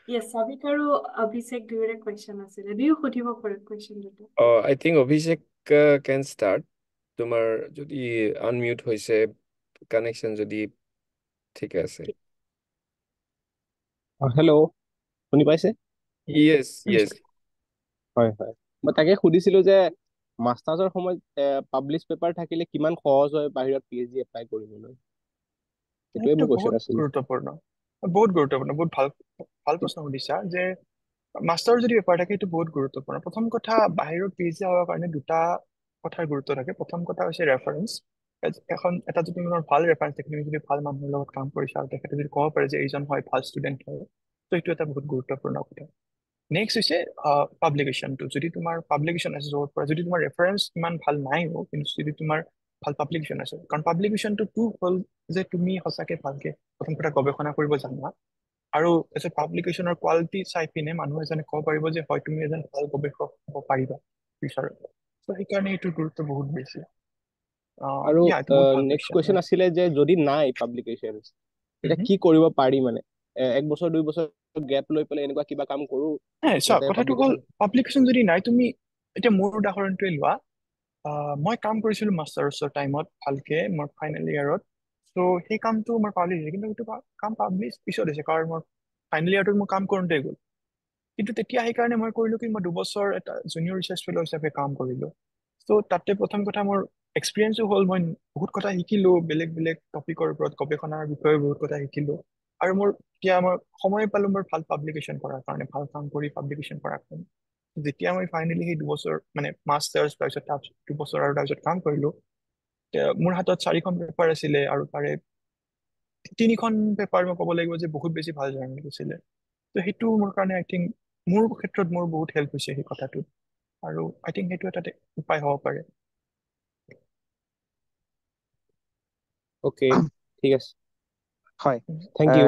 য়েছ সাবিক আৰু অভিষেক দুয়োৰে কুৱেশ্যন আছিলে দুয়ো সুধিব পাৰে কুৱেশ্যন দুটা আই থিংক অভিষেক কেন ষ্টাৰ্ট তোমাৰ যদি আনমিউট হৈছে কানেকশ্যন যদি ঠিক আছে হেল্ল' শুনি পাইছে ইয়েছ ইয়েছ শুনিছোঁ হয় হয় মই তাকে সুধিছিলো যে মাষ্টাৰ্ছৰ সময়ত পাব্লিছ পেপাৰ থাকিলে কিমান সহজ হয় বাহিৰত PhD এপ্লাই কৰিবলৈ সেইটোৱে সেইটো মোৰ কোৱেশ্যন বহুত আছিল গুৰুত্বপূৰ্ণ বহুত ভাল ভাল প্ৰশ্ন সুধিছা যে মাষ্টাৰ যদি পেপাৰ থাকে সেইটো বহুত গুৰুত্বপূৰ্ণ প্ৰথম কথা বাহিৰত PhD হোৱাৰ কাৰণে দুটা কথাৰ গুৰুত্ব থাকে প্ৰথম কথা হৈছে ৰেফাৰেঞ্চ এটা যদি তোমাৰ ভাল ৰেফাৰেঞ্চ থাকে তুমি যদি ভাল মানুহৰ লগত কাম কৰিছা আৰু তেখেতে যদি ক'ব পাৰে যে এইজন হয় ভাল ষ্টুডেণ্ট হয় ত' এইটো এটা বহুত গুৰুত্বপূৰ্ণ কথা নেক্সট হৈছে পাব্লিকেশ্যনটো যদি তোমাৰ পাব্লিকেশ্যন আছে য'ৰ পৰা যদি তোমাৰ ৰেফাৰেঞ্চ ইমান ভাল নাইও কিন্তু যদি তোমাৰ ভাল পাব্লিকেশ্যন আছে কাৰণ পাব্লিকেশ্যনটো হ'ল যে তুমি সঁচাকে ভালকে প্ৰথম কথা গৱেষণা কৰিব জানা আৰু তাৰপিছত পাব্লিকেশ্যনৰ কোৱালিটি চাই পিনে মানুহ এজনে ক'ব পাৰিব যে হয় তুমি এজন ভাল গৱেষক হ'ব পাৰিবা ফিউচাৰত ত' সেইকাৰণে এইটোৰ গুৰুত্ব বহুত বেছি আৰু এইটো বহুত ভাল নেক্সট কুৱেশ্যন কুৱেশ্যন হয় আছিলে যে যদি নাই পাব্লিকেশ্যন তেতিয়া কি কৰিব পাৰি মানে 1 বছৰ 2 বছৰ গেপ লৈ পেলাই এনেকুৱা কিবা কাম কৰো চোৱা যাতে কথাটো হ'ল পাব্লিকেশ্যন পাব্লিকেশ্যন যদি নাই তুমি এতিয়া মোৰ উদাহৰণটোৱে লোৱা মই কাম কৰিছিলো মাষ্টাৰ্ছৰ টাইমত ভালকে মোৰ ফাইনেল ইয়াৰত চ' সেই কামটো মই পাব্লিছ হৈছে কিন্তু সেইটো কাম পাব্লিছ পিছত হৈছে কাৰণ মোৰ ফাইনেল ইয়াৰটোত মই কাম কৰোঁতে গ'ল কিন্তু তেতিয়া সেইকাৰণে মই কৰিলো কি মই 2 বছৰ এটা জুনিয়ৰ ৰিচাৰ্চ ফেল' হিচাপে কাম কৰিলো চ' তাতে প্ৰথম কথা মোৰ এক্সপিৰিয়েঞ্চো হ'ল মই বহুত কথা শিকিলো বেলেগ বেলেগ টপিকৰ ওপৰত গৱেষণাৰ বিষয়ে বহুত কথা শিকিলো আৰু মোৰ এতিয়া মই সময় পালো মোৰ ভাল পাব্লিকেশ্যন কৰাৰ কাৰণে ভাল কাম কৰি পাব্লিকেশ্যন কৰাৰ কাৰণে যেতিয়া মই ফাইনেলি সেই 2 বছৰ মানে মাষ্টাৰ্ছ তাৰপিছত 2 বছৰ আৰু তাৰপিছত কাম কৰিলো মোৰ হাতত 4খন পেপাৰ আছিলে আৰু তাৰে 3খন পেপাৰ মই ক'ব লাগিব যে বহুত বেছি ভাল জাৰ্নেল আছিলে ত' সেইটো মোৰ কাৰণে আই থিংক মোৰ ক্ষেত্ৰত মোৰ বহুত হেল্প হৈছে সেই কথাটোত আৰু আই থিংক সেইটো এটা উপায় হ'ব পাৰে অ'কে ঠিক আছে হয় থেংক ইউ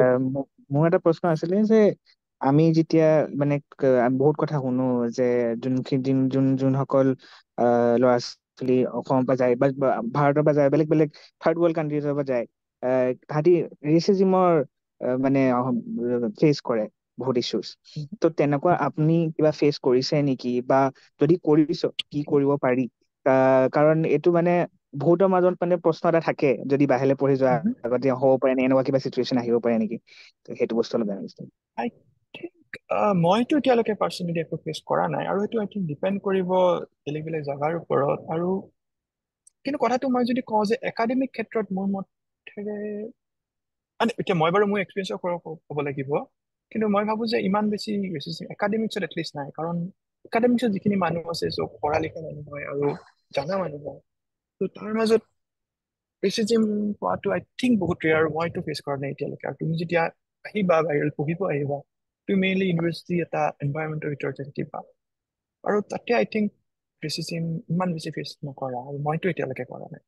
মোৰ এটা প্ৰশ্ন আছিলে যে আমি যেতিয়া মানে বহুত কথা শুনো যে যোনখিনি যোনসকল ল'ৰা ছোৱালী অসমৰ পৰা যায় বা ভাৰতৰ পৰা যায় বেলেগ বেলেগ থাৰ্ড ৱৰ্ল্ড কাণ্ট্ৰিজৰ পৰা যায় তাহাঁতি ৰেচিজিমৰ মানে ফেচ কৰে বহুত ইছ্যুজ তো তেনেকুৱা আপুনি কিবা ফেচ কৰিছে নেকি বা যদি কৰিছ কি কৰিব পাৰি কাৰণ এইটো মানে বহুতৰ মাজত মানে প্ৰশ্ন এটা থাকে যদি বাহিৰলৈ পঢ়ি যোৱা আগতে হ'ব পাৰে নে এনেকুৱা কিবা চিটুৱেশ্যন আহিব পাৰে নেকি তো সেইটো বস্তু অলপ জানিছো আই থিংক মইতো এতিয়ালৈকে পাৰ্চনেলি একো ফেচ কৰা নাই আৰু সেইটো আই থিংক ডিপেণ্ড কৰিব বেলেগ বেলেগ জেগাৰ ওপৰত আৰু কিন্তু কথাটো মই যদি কওঁ যে একাডেমিক ক্ষেত্ৰত মোৰ মতে মানে এতিয়া মই বাৰু মোৰ এক্সপিৰিয়েঞ্চৰ ক'ব লাগিব কিন্তু মই ভাবো যে ইমান বেছি একাডেমিক্সত এটলিষ্ট নাই কাৰণ একাডেমিক্সত যিখিনি মানুহ আছে চব পঢ়া লিখা মানুহ হয় আৰু জানা মানুহ হয় ত' তাৰ মাজত ৰেচিজিম পোৱাটো আই থিংক বহুত ৰেয়াৰ মইতো ফেচ কৰা নাই এতিয়ালৈকে আৰু তুমি যেতিয়া আহিবা বাহিৰত পঢ়িব আহিবা তুমি মেইনলি ইউনিভাৰ্চিটি এটা এনভাইৰনমেণ্টৰ ভিতৰত থাকিবা আৰু তাতে আই থিংক ৰেচিজিম ইমান বেছি ফেচ নকৰা আৰু মইতো এতিয়ালৈকে কৰা নাই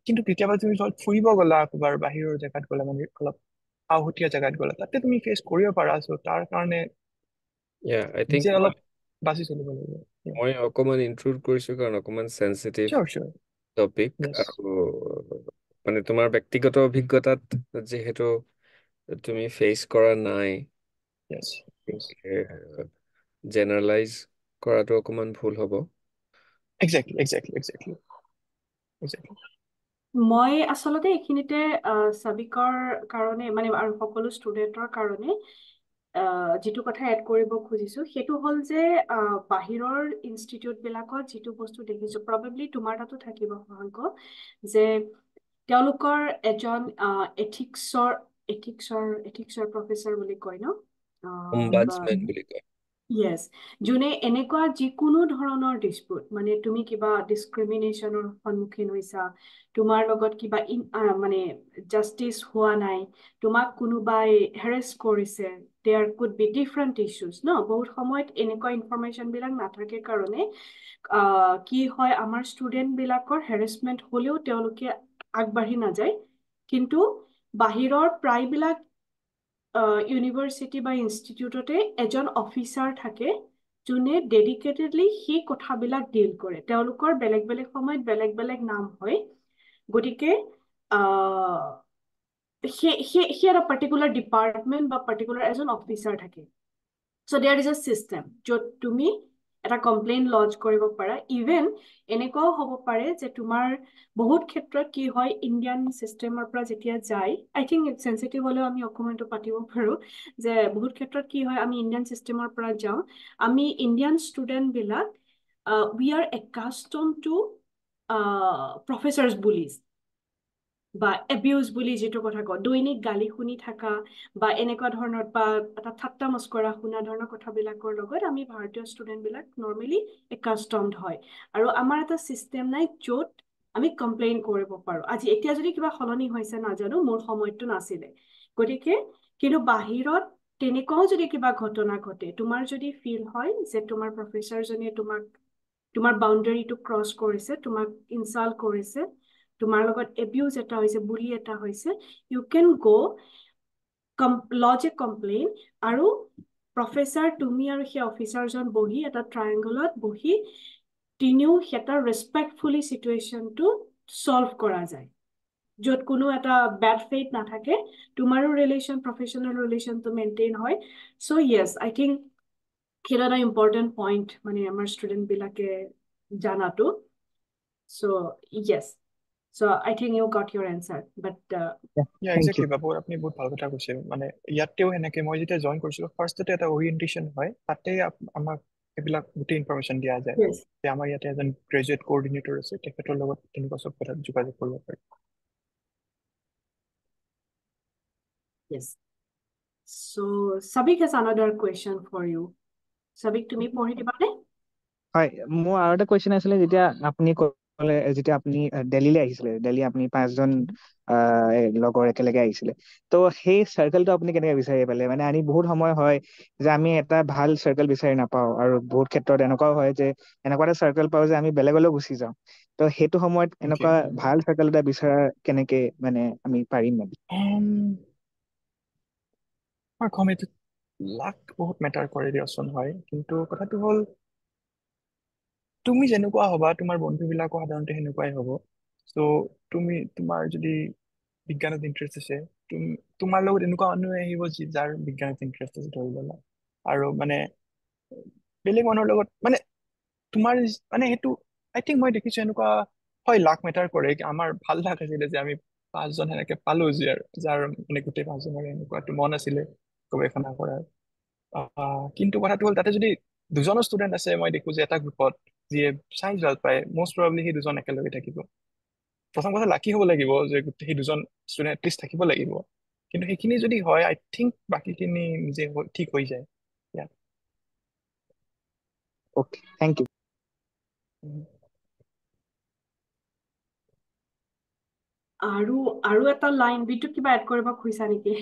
কিন্তু কেতিয়াবা তুমি ধৰ ফুৰিব গ'লা ক'ৰবাৰ বাহিৰৰ জেগাত গ'লা মানে অলপ আওহতীয়া জেগাত গ'লা তাতে তুমি ফেচ কৰিব পাৰা চ' তাৰ কাৰণে আই থিংক নিজে অলপ বাছি চলিব লাগিব মই অকমান ইনক্লুড কৰিছো কাৰণ অকমান চেনচিটিভ চিয়'ৰ চিয়'ৰ টপিক য়েছ আৰু মানে তোমাৰ ব্যক্তিগত অভিজ্ঞতাত যিহেতু তুমি ফেচ কৰা নাই য়েছ য়েছ জেনেৰেলাইজ কৰাটো অকমান ভুল হ'ব একজেক্টলি একজেক্টলি একজেক্টলি একজেক্টলি মই আচলতে এইখিনিতে চাবিকৰ কাৰণে মানে আৰু সকলো ষ্টুডেণ্টৰ কাৰণে যিটো কথা এড কৰিব খুজিছো সেইটো হ'ল যে বাহিৰৰ ইনষ্টিটিউটবিলাকত যিটো বস্তু দেখিছো প্ৰবেবলি তোমাৰ তাতো থাকিব শশাংক যে তেওঁলোকৰ এজন এথিক্সৰ প্ৰফেচৰ বুলি কয় ন বা অম্বাডছমেন বুলি কয় য়েছ যোনে এনেকুৱা যিকোনো ধৰণৰ ডিছপুট মানে তুমি কিবা ডিছক্ৰিমিনেশ্যনৰ সন্মুখীন হৈছা তোমাৰ লগত কিবা মানে জাষ্টিচ হোৱা নাই তোমাক কোনোবাই হেৰেছ কৰিছে there could be different issues ন বহুত সময়ত এনেকুৱা ইনফৰমেশ্যনবিলাক নাথাকে কাৰণে কি হয় আমাৰ ষ্টুডেণ্টবিলাকৰ হেৰেছমেণ্ট হ'লেও তেওঁলোকে আগবাঢ়ি নাযায় কিন্তু বাহিৰৰ প্ৰায়বিলাক ইউনিভাৰ্চিটি বা ইনষ্টিটিউটতে এজন অফিচাৰ থাকে যোনে ডেডিকেটেডলি সেই কথাবিলাক ডিল কৰে তেওঁলোকৰ বেলেগ বেলেগ সময়ত বেলেগ বেলেগ নাম হয় গতিকে সেই এটা পাৰ্টিকুলাৰ ডিপাৰ্টমেণ্ট বা পাৰ্টিকুলাৰ এজন অফিচাৰ থাকে চ' দেয়াৰ ইজ এ চিষ্টেম য'ত তুমি এটা কমপ্লেইন লঞ্চ কৰিব পাৰা ইভেন এনেকুৱাও হ'ব পাৰে যে তোমাৰ বহুত ক্ষেত্ৰত কি হয় ইণ্ডিয়ান চিষ্টেমৰ পৰা যেতিয়া যায় আই থিংক চেঞ্চিটিভ হ'লেও আমি অকণমানটো পাতিব পাৰোঁ যে বহুত ক্ষেত্ৰত কি হয় আমি ইণ্ডিয়ান চিষ্টেমৰ পৰা যাওঁ আমি Indian ষ্টুডেণ্টবিলাক we are একাষ্টম two প্ৰফেচাৰ্ছ bullies বা এবিউজ বুলি যিটো কথা কওঁ দৈনিক গালি শুনি থকা বা এনেকুৱা ধৰণৰ বা এটা ঠাট্টা মস্কৰা শুনা ধৰণৰ কথাবিলাকৰ লগত আমি ভাৰতীয় ষ্টুডেণ্টবিলাক নৰ্মেলি একাষ্টমড হয় আৰু আমাৰ এটা চিষ্টেম নাই য'ত আমি কমপ্লেইন কৰিব পাৰোঁ আজি এতিয়া যদি কিবা সলনি হৈছে নাজানো মোৰ সময়টো নাছিলে গতিকে কিন্তু বাহিৰত তেনেকুৱাও যদি কিবা ঘটনা ঘটে তোমাৰ যদি ফিল হয় যে তোমাৰ প্ৰফেচাৰজনে তোমাৰ বাউণ্ডেৰীটো ক্ৰছ কৰিছে তোমাক ইনচাল্ট কৰিছে তোমাৰ লগত এবিউজ এটা হৈছে বুলি এটা হৈছে you can lodge a complaint আৰু প্ৰফেচাৰ তুমি আৰু সেই অফিচাৰজন বহি এটা ট্ৰায়েংগলত বহি তিনিও এটা ৰেচপেক্টফুলি চিটুৱেশ্যনটো চল্ভ কৰা যায় য'ত কোনো এটা বেড ফেইথ নাথাকে তোমাৰো ৰিলেশ্যন প্ৰফেশ্যনেল ৰিলেশ্যনটো মেইনটেইন হয় চ' য়েছ আই থিংক সেইটো এটা ইম্পৰ্টেণ্ট পইণ্ট মানে আমাৰ ষ্টুডেণ্টবিলাকে জানাটো চ' য়েছ So I think you got your answer, but ইয়া থেংক ইউ একজেক্টলি বাবু আপুনি বহুত ভাল কথা কৈছে মানে ইয়াতেও সেনেকে মই যেতিয়া জইন কৰিছিলো ফাৰ্ষ্টতে এটা অৰিয়েণ্টেশ্যন হয় তাতে আমাক এইবিলাক গোটেই ইনফৰমেশ্যন দিয়া যায় yes, যে আমাৰ ইয়াতে এজন গ্ৰেজুৱেট কোঅৰ্ডিনেটৰ আছে তেখেতৰ লগত তেনেকুৱা চব কথাত যোগাযোগ কৰিব পাৰি yes. So Sabik has another question for you. Sabik, তুমি পঢ়ি দিবানে? হয় মোৰ আৰু এটা কুৱেশ্যন আছিলে যেতিয়া আপুনি ক'লে যেতিয়া আপুনি দিল্লীলৈ আহিছিলে দিল্লী আপুনি 5জন লগৰ একেলগে আহিছিলে তো সেই চাৰ্কেলটো আপুনি কেনেকে বিচাৰি পালে মানে আমি বহুত সময় হয় যে আমি এটা ভাল চাৰ্কেল বিচাৰি নাপাওঁ আৰু বহুত ক্ষেত্ৰত এনেকুৱাও হয় যে এনেকুৱা এটা চাৰ্কেল পাওঁ যে আমি বেলেগলৈ গুচি যাওঁ তো সেইটো সময়ত অ'কে এনেকুৱা ভাল চাৰ্কেল এটা বিচৰা কেনেকে মানে আমি পাৰিম মানে মই কম এইটো লাক বহুত মেটাৰ কৰে দিয়কচোন হয় কিন্তু কথাটো হ'ল তুমি যেনেকুৱা হবা তোমাৰ বন্ধুবিলাকো সাধাৰণতে সেনেকুৱাই হ'ব চ' তুমি তোমাৰ যদি বিজ্ঞানত ইণ্টাৰেষ্ট আছে তোমাৰ লগত এনেকুৱা মানুহ আহিব যাৰ বিজ্ঞানত ইণ্টাৰেষ্ট আছে ধৰি ললা আৰু মানে বেলেগ মানুহৰ লগত মানে তোমাৰ মানে সেইটো আই থিংক মই দেখিছো এনেকুৱা হয় লাক মেটাৰ কৰে আমাৰ ভাল লাক আছিলে যে আমি 5জন সেনেকে পালো যাৰ মানে গোটেই 5জনৰে এনেকুৱাটো মন আছিলে গৱেষণা কৰাৰ কিন্তু কথাটো হ'ল তাতে যদি 2জনো ষ্টুডেণ্ট আছে মই দেখো যে এটা গ্ৰুপত যিয়ে চাইন্স ভাল পায় মষ্ট প্ৰবাবলি সেই 2জন একেলগে থাকিব প্ৰথম কথা লাকি হ'ব লাগিব যে গোটেই সেই 2জন ষ্টুডেণ্ট এটলিষ্ট থাকিব লাগিব কিন্তু সেইখিনি যদি হয় আই থিংক বাকীখিনি নিজে ঠিক হৈ যায় অ'কে থেংক ইউ আৰু এটা লাইন বিদ্যুৎ কিবা এড কৰিব খুজিছা নেকি?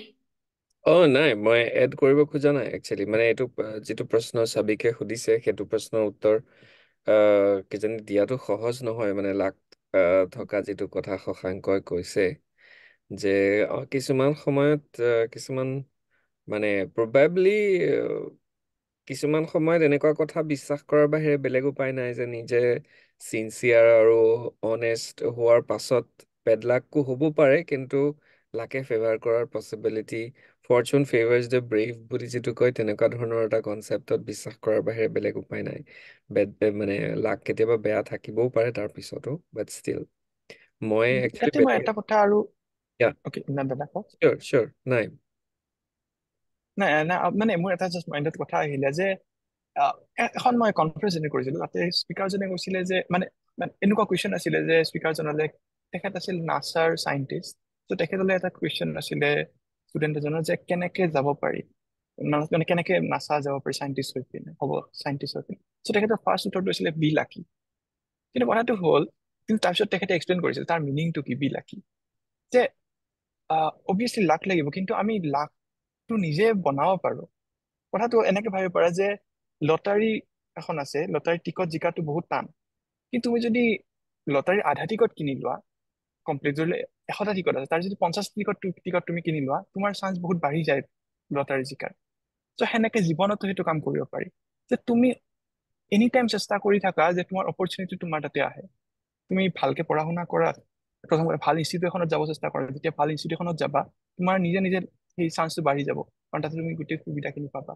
নাই মই এড কৰিব খোজা নাই একচুৱেলি মানে এইটো যিটো প্ৰশ্ন চাবিকে সুধিছে সেইটো প্ৰশ্নৰ উত্তৰ কিজানি দিয়াটো সহজ নহয় মানে লাক থকা যিটো কথা শশাংকই কৈছে যে কিছুমান সময়ত কিছুমান মানে প্ৰবাবলি কিছুমান সময়ত এনেকুৱা কথা বিশ্বাস কৰাৰ বাহিৰে বেলেগ উপায় নাই যে নিজে চিনচিয়াৰ আৰু অনেষ্ট হোৱাৰ পাছত বেডলাকো হ'ব পাৰে, কিন্তু লাকে ফেভাৰ কৰাৰ পচিবিলিটি, ফৰচুন ফেভাৰ্ছ দ্য ব্ৰেভ বুলি যিটো কয়, তেনেকুৱা ধৰণৰ এটা কনচেপ্টত বিশ্বাস কৰাৰ বাহিৰে বেলেগ উপায় নাই। মানে লাক কেতিয়াবা বেয়া থাকিবও পাৰে তাৰ পিছতো, বাট ষ্টিল মই একচুৱেলি ইয়াতে মই বেলেগ এটা কথা আৰু yeah, অকে না দাদা কওক sure নাই নাই নাই মানে মোৰ এটা জাষ্ট মাইণ্ডত কথা আহিলে যে আহ, এখন মই কনফাৰেঞ্চ এটেণ্ড কৰিছিলো, তাতে স্পীকাৰজনে কৈছিলে যে মানে মানে এনেকুৱা কুৱেশ্যন আছিলে যে স্পীকাৰজনলে, তেখেত আছিল নাছাৰ চাইণ্টিষ্ট, ত' তেখেতলে এটা কুৱেশ্যন আছিলে ষ্টুডেণ্ট এজনৰ যে কেনেকে যাব পাৰি, মানে কেনেকে নাছা যাব পাৰি চাইণ্টিষ্ট হৈ পিনে, হ'ব চাইণ্টিষ্ট হৈ পিনে। চ' তেখেতৰ ফাৰ্ষ্ট উত্তৰটো আছিলে বি লাকি। কিন্তু কথাটো হ'ল, কিন্তু তাৰপিছত তেখেতে এক্সপ্লেইন কৰিছিল তাৰ মিনিংটো কি বি লাকি, যে অবভিয়াছলি লাক লাগিব, কিন্তু আমি লাকটো নিজে বনাব পাৰো। কথাটো এনেকে ভাবিব পাৰা যে লটাৰী এখন আছে, লটাৰী টিকট জিকাটো বহুত টান, কিন্তু তুমি যদি লটাৰীৰ আধা টিকট কিনি লোৱা, কমপ্লিট যদি 100টা টিকট আছে, তাৰ যদি 50 টিকট টিকট তুমি কিনি লোৱা, তোমাৰ চান্স বহুত বাঢ়ি যায় লটাৰী জিকাৰ। ত' সেনেকে জীৱনতো সেইটো কাম কৰিব পাৰি, যে তুমি এনি টাইম চেষ্টা কৰি থাকা যে তোমাৰ অপৰচুনিটি তোমাৰ তাতে আহে। তুমি ভালকে পঢ়া শুনা কৰা, প্ৰথম কথা ভাল ইনষ্টিটিউট এখনত যাব চেষ্টা কৰা, যেতিয়া ভাল ইনষ্টিটিউট এখনত যাবা, তোমাৰ নিজে নিজে সেই চান্সটো বাঢ়ি যাব, কাৰণ তাতে তুমি গোটেই সুবিধাখিনি পাবা।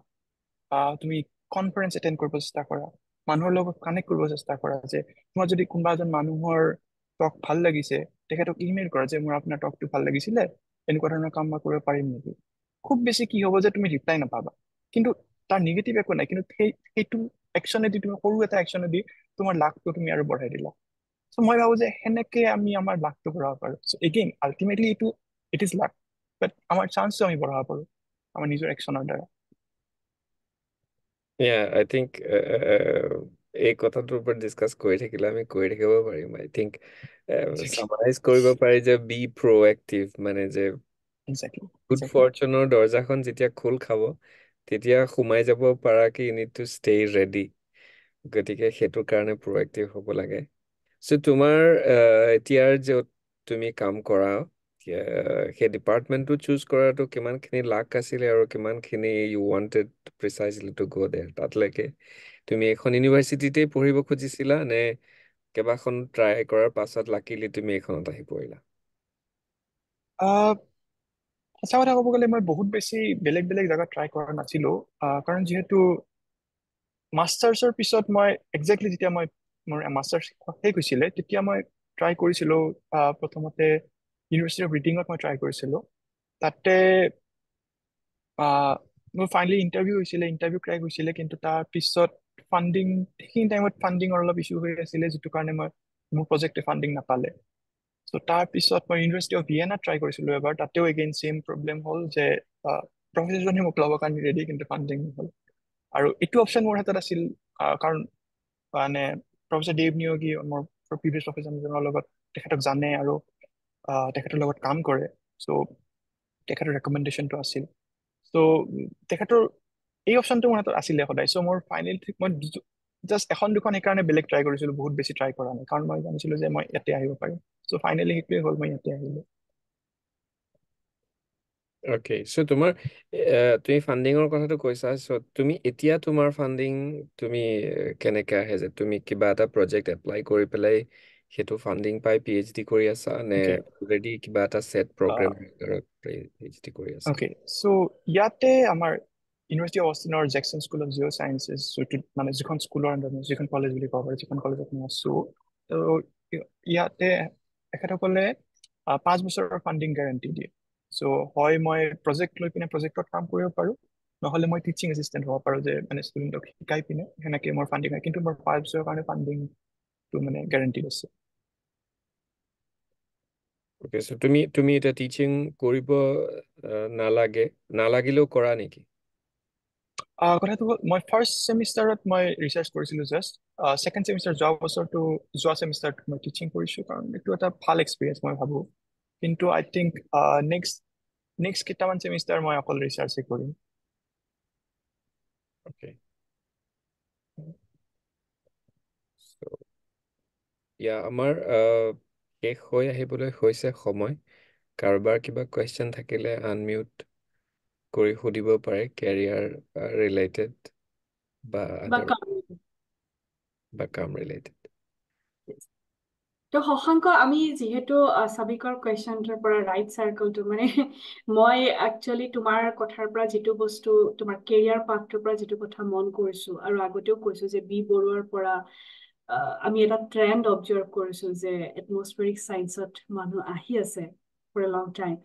তুমি কনফাৰেঞ্চ এটেণ্ড কৰিব চেষ্টা কৰা, মানুহৰ লগত কানেক্ট কৰিব চেষ্টা কৰা, যে তোমাৰ যদি কোনোবা এজন মানুহৰ টক ভাল লাগিছে, তেখেতক ইমেইল কৰা যে মোৰ আপোনাৰ টকটো ভাল লাগিছিলে, এনেকুৱা ধৰণৰ কাম মই কৰিব পাৰিম নেকি। খুব বেছি কি হ'ব যে তুমি ৰিপ্লাই নাপাবা, কিন্তু তাৰ নিগেটিভ একো নাই, কিন্তু সেইটো একশ্যনেদি, তুমি সৰু এটা একশ্যনেদি তোমাৰ লাকটো তুমি আৰু বঢ়াই দিলা। চ' মই ভাবো যে সেনেকে আমি আমাৰ লাকটো বঢ়াব পাৰো। চ' এগেইন আল্টিমেটলি এইটো ইট ইজ লাক, বাট আমাৰ চান্সটো আমি বঢ়াব পাৰো আমাৰ নিজৰ একশ্যনৰ দ্বাৰা। আই থিংক এই কথাটোৰ ওপৰত ডিছকাছ কৰি থাকিলে আমি কৰি থাকিব পাৰিম। আই থিংক চামাৰাইজ কৰিব পাৰি যে বি প্ৰ'এক্টিভ, মানে যে Exactly, গুড exactly. ফৰচুনৰ দৰ্জাখন যেতিয়া খোল খাব, তেতিয়া সোমাই যাব পাৰাকে you need to stay ready. গতিকে সেইটোৰ কাৰণে প্ৰ'এক্টিভ হ'ব লাগে। চ' তোমাৰ এতিয়াৰ য'ত তুমি কাম কৰা, সেই ডিপাৰ্টমেণ্টটো চুজ কৰাটো কিমানখিনি লাক আছিলে আৰু কিমানখিনি ইউ ৱান্টেড প্ৰিচাইজলি টু গ' দেৰ? তাতলৈকে তুমি এখন ইউনিভাৰ্চিটিতে পঢ়িব খুজিছিলা নে কেইবাখন ট্ৰাই কৰাৰ পাছত লাকিলি তুমি এইখনত আহি পৰিলা? আহ, সঁচা কথা ক'ব গ'লে মই বহুত বেছি বেলেগ বেলেগ জেগাত ট্ৰাই কৰা নাছিলো, কাৰণ যিহেতু মাষ্টাৰ্ছৰ পিছত মই একজেক্টলি যেতিয়া মই মোৰ মাষ্টাৰ্ছ শেষ হৈছিলে, তেতিয়া মই ট্ৰাই কৰিছিলো। প্ৰথমতে ইউনিভাৰ্চিটি অফ ৰিডিঙত মই ট্ৰাই কৰিছিলো, তাতে মোৰ ফাইনেলি ইণ্টাৰভিউ হৈছিলে, ইণ্টাৰভিউ ক্ৰেক হৈছিলে, কিন্তু তাৰ পিছত ফাণ্ডিং, সেইখিনি টাইমত ফাণ্ডিঙৰ অলপ ইছ্যু হৈ আছিলে, যিটো কাৰণে মই মোৰ প্ৰজেক্টে ফাণ্ডিং নাপালে। চ' তাৰ পিছত মই ইউনিভাৰ্চিটি অফ ভিয়েনাত ট্ৰাই কৰিছিলো এবাৰ, তাতেও এগেইন ছেইম প্ৰব্লেম হ'ল যে প্ৰফেচৰজনে মোক ল'বৰ কাৰণে ৰেডি, কিন্তু ফাণ্ডিং নহ'ল। আৰু এইটো অপশ্যন মোৰ হাতত আছিল, কাৰণ মানে প্ৰফেচৰ দেৱ নিয়োগী মোৰ প্ৰিভিয়াছ প্ৰফেচৰজনৰ লগত তেখেতক জানে আৰু তেখেতৰ লগত কাম কৰে, চ' তেখেতৰ ৰেকমেণ্ডেশ্যনটো আছিল। চ' তেখেতৰ এই অপশ্যনটো মোৰ হাতত আছিলে সদায়। চ' মোৰ ফাইনেল মই জাষ্ট এখন দুখন সেইকাৰণে বেলেগ ট্ৰাই কৰিছিলো, বহুত বেছি ট্ৰাই কৰা নাই, কাৰণ মই জানিছিলো যে মই ইয়াতে আহিব পাৰিম। চ' ফাইনেলি সেইটোৱে হ'ল, মই ইয়াতে আহিলো। অ'কে, চ' তোমাৰ তুমি ফাণ্ডিঙৰ কথাটো কৈছা, চ' তুমি এতিয়া তোমাৰ ফাণ্ডিং তুমি কেনেকে আহে? যে তুমি কিবা এটা প্ৰজেক্ট এপ্লাই কৰি পেলাই সেইটো ফাণ্ডিং পাই PhD কৰি আছা, নে অ'কে অলৰেডি কিবা এটা ছেট প্ৰগ্ৰেম PhD কৰি আছা? অ'কে চ' ইয়াতে আমাৰ ইউনিভাৰ্চিটি অফ অষ্টিনৰ Jackson school of geosciences, মানে যিখন স্কুলৰ আণ্ডাৰত, যিখন কলেজ বুলি ক'ব পাৰি, যিখন কলেজত মই আছো, ত' ইয়াতে তেখেতসকলে 5 বছৰৰ ফাণ্ডিং গেৰাণ্টি দিয়ে। চ' হয় মই প্ৰজেক্ট লৈ পিনে প্ৰজেক্টত কাম কৰিব পাৰো, নহ'লে মই টিচিং এছিষ্টেণ্ট হ'ব পাৰো, যে মানে ষ্টুডেণ্টক শিকাই পিনে সেনেকে মোৰ ফাণ্ডিং হয়, কিন্তু মোৰ 5 বছৰৰ কাৰণে ফাণ্ডিংটো মানে গেৰাণ্টি আছে। অ'কে, চ' তুমি এতিয়া টিচিং কৰিব নালাগিলেও কৰা নেকি? কথাটো হ'ল, মই ফাৰ্ষ্ট ছেমিষ্টাৰত মই ৰিচাৰ্চ কৰিছিলো জাষ্ট, ছেকেণ্ড ছেমিষ্টাৰ যোৱা ছেমিষ্টাৰত মই টিচিং কৰিছো, কাৰণ এইটো এটা ভাল এক্সপিৰিয়েঞ্চ মই ভাবো। কিন্তু আই থিংক নেক্সট কেইটামান ছেমিষ্টাৰ মই অকল ৰিচাৰ্চে কৰিম। অ'কে, চ' আমাৰ শেষ হৈ আহিবলৈ হৈছে সময়। কাৰোবাৰ কিবা কুৱেশ্যন থাকিলে আনমিউট কৰি সুধিব পাৰে, কেৰিয়াৰ ৰিলেটেড বা বা আদাৰ বা কাম ৰিলেটেড। তো শশাংক, আমি যিহেতু চাবিকৰ কুৱেশ্যনটোৰ পৰা ৰাইট চাৰ্কলটো মানে মই একচুৱেলি তোমাৰ কথাৰ পৰা যিটো বস্তু তোমাৰ কেৰিয়াৰ পাথটোৰ পৰা যিটো কথা মন কৰিছো আৰু আগতেও কৈছো যে বি বৰুৱাৰ পৰা আমি এটা ট্ৰেণ্ড অবজাৰ্ভ কৰিছো যে এটমছফেৰিক চায়েন্সত মানুহ আহি আছে ফৰ এ লং টাইম।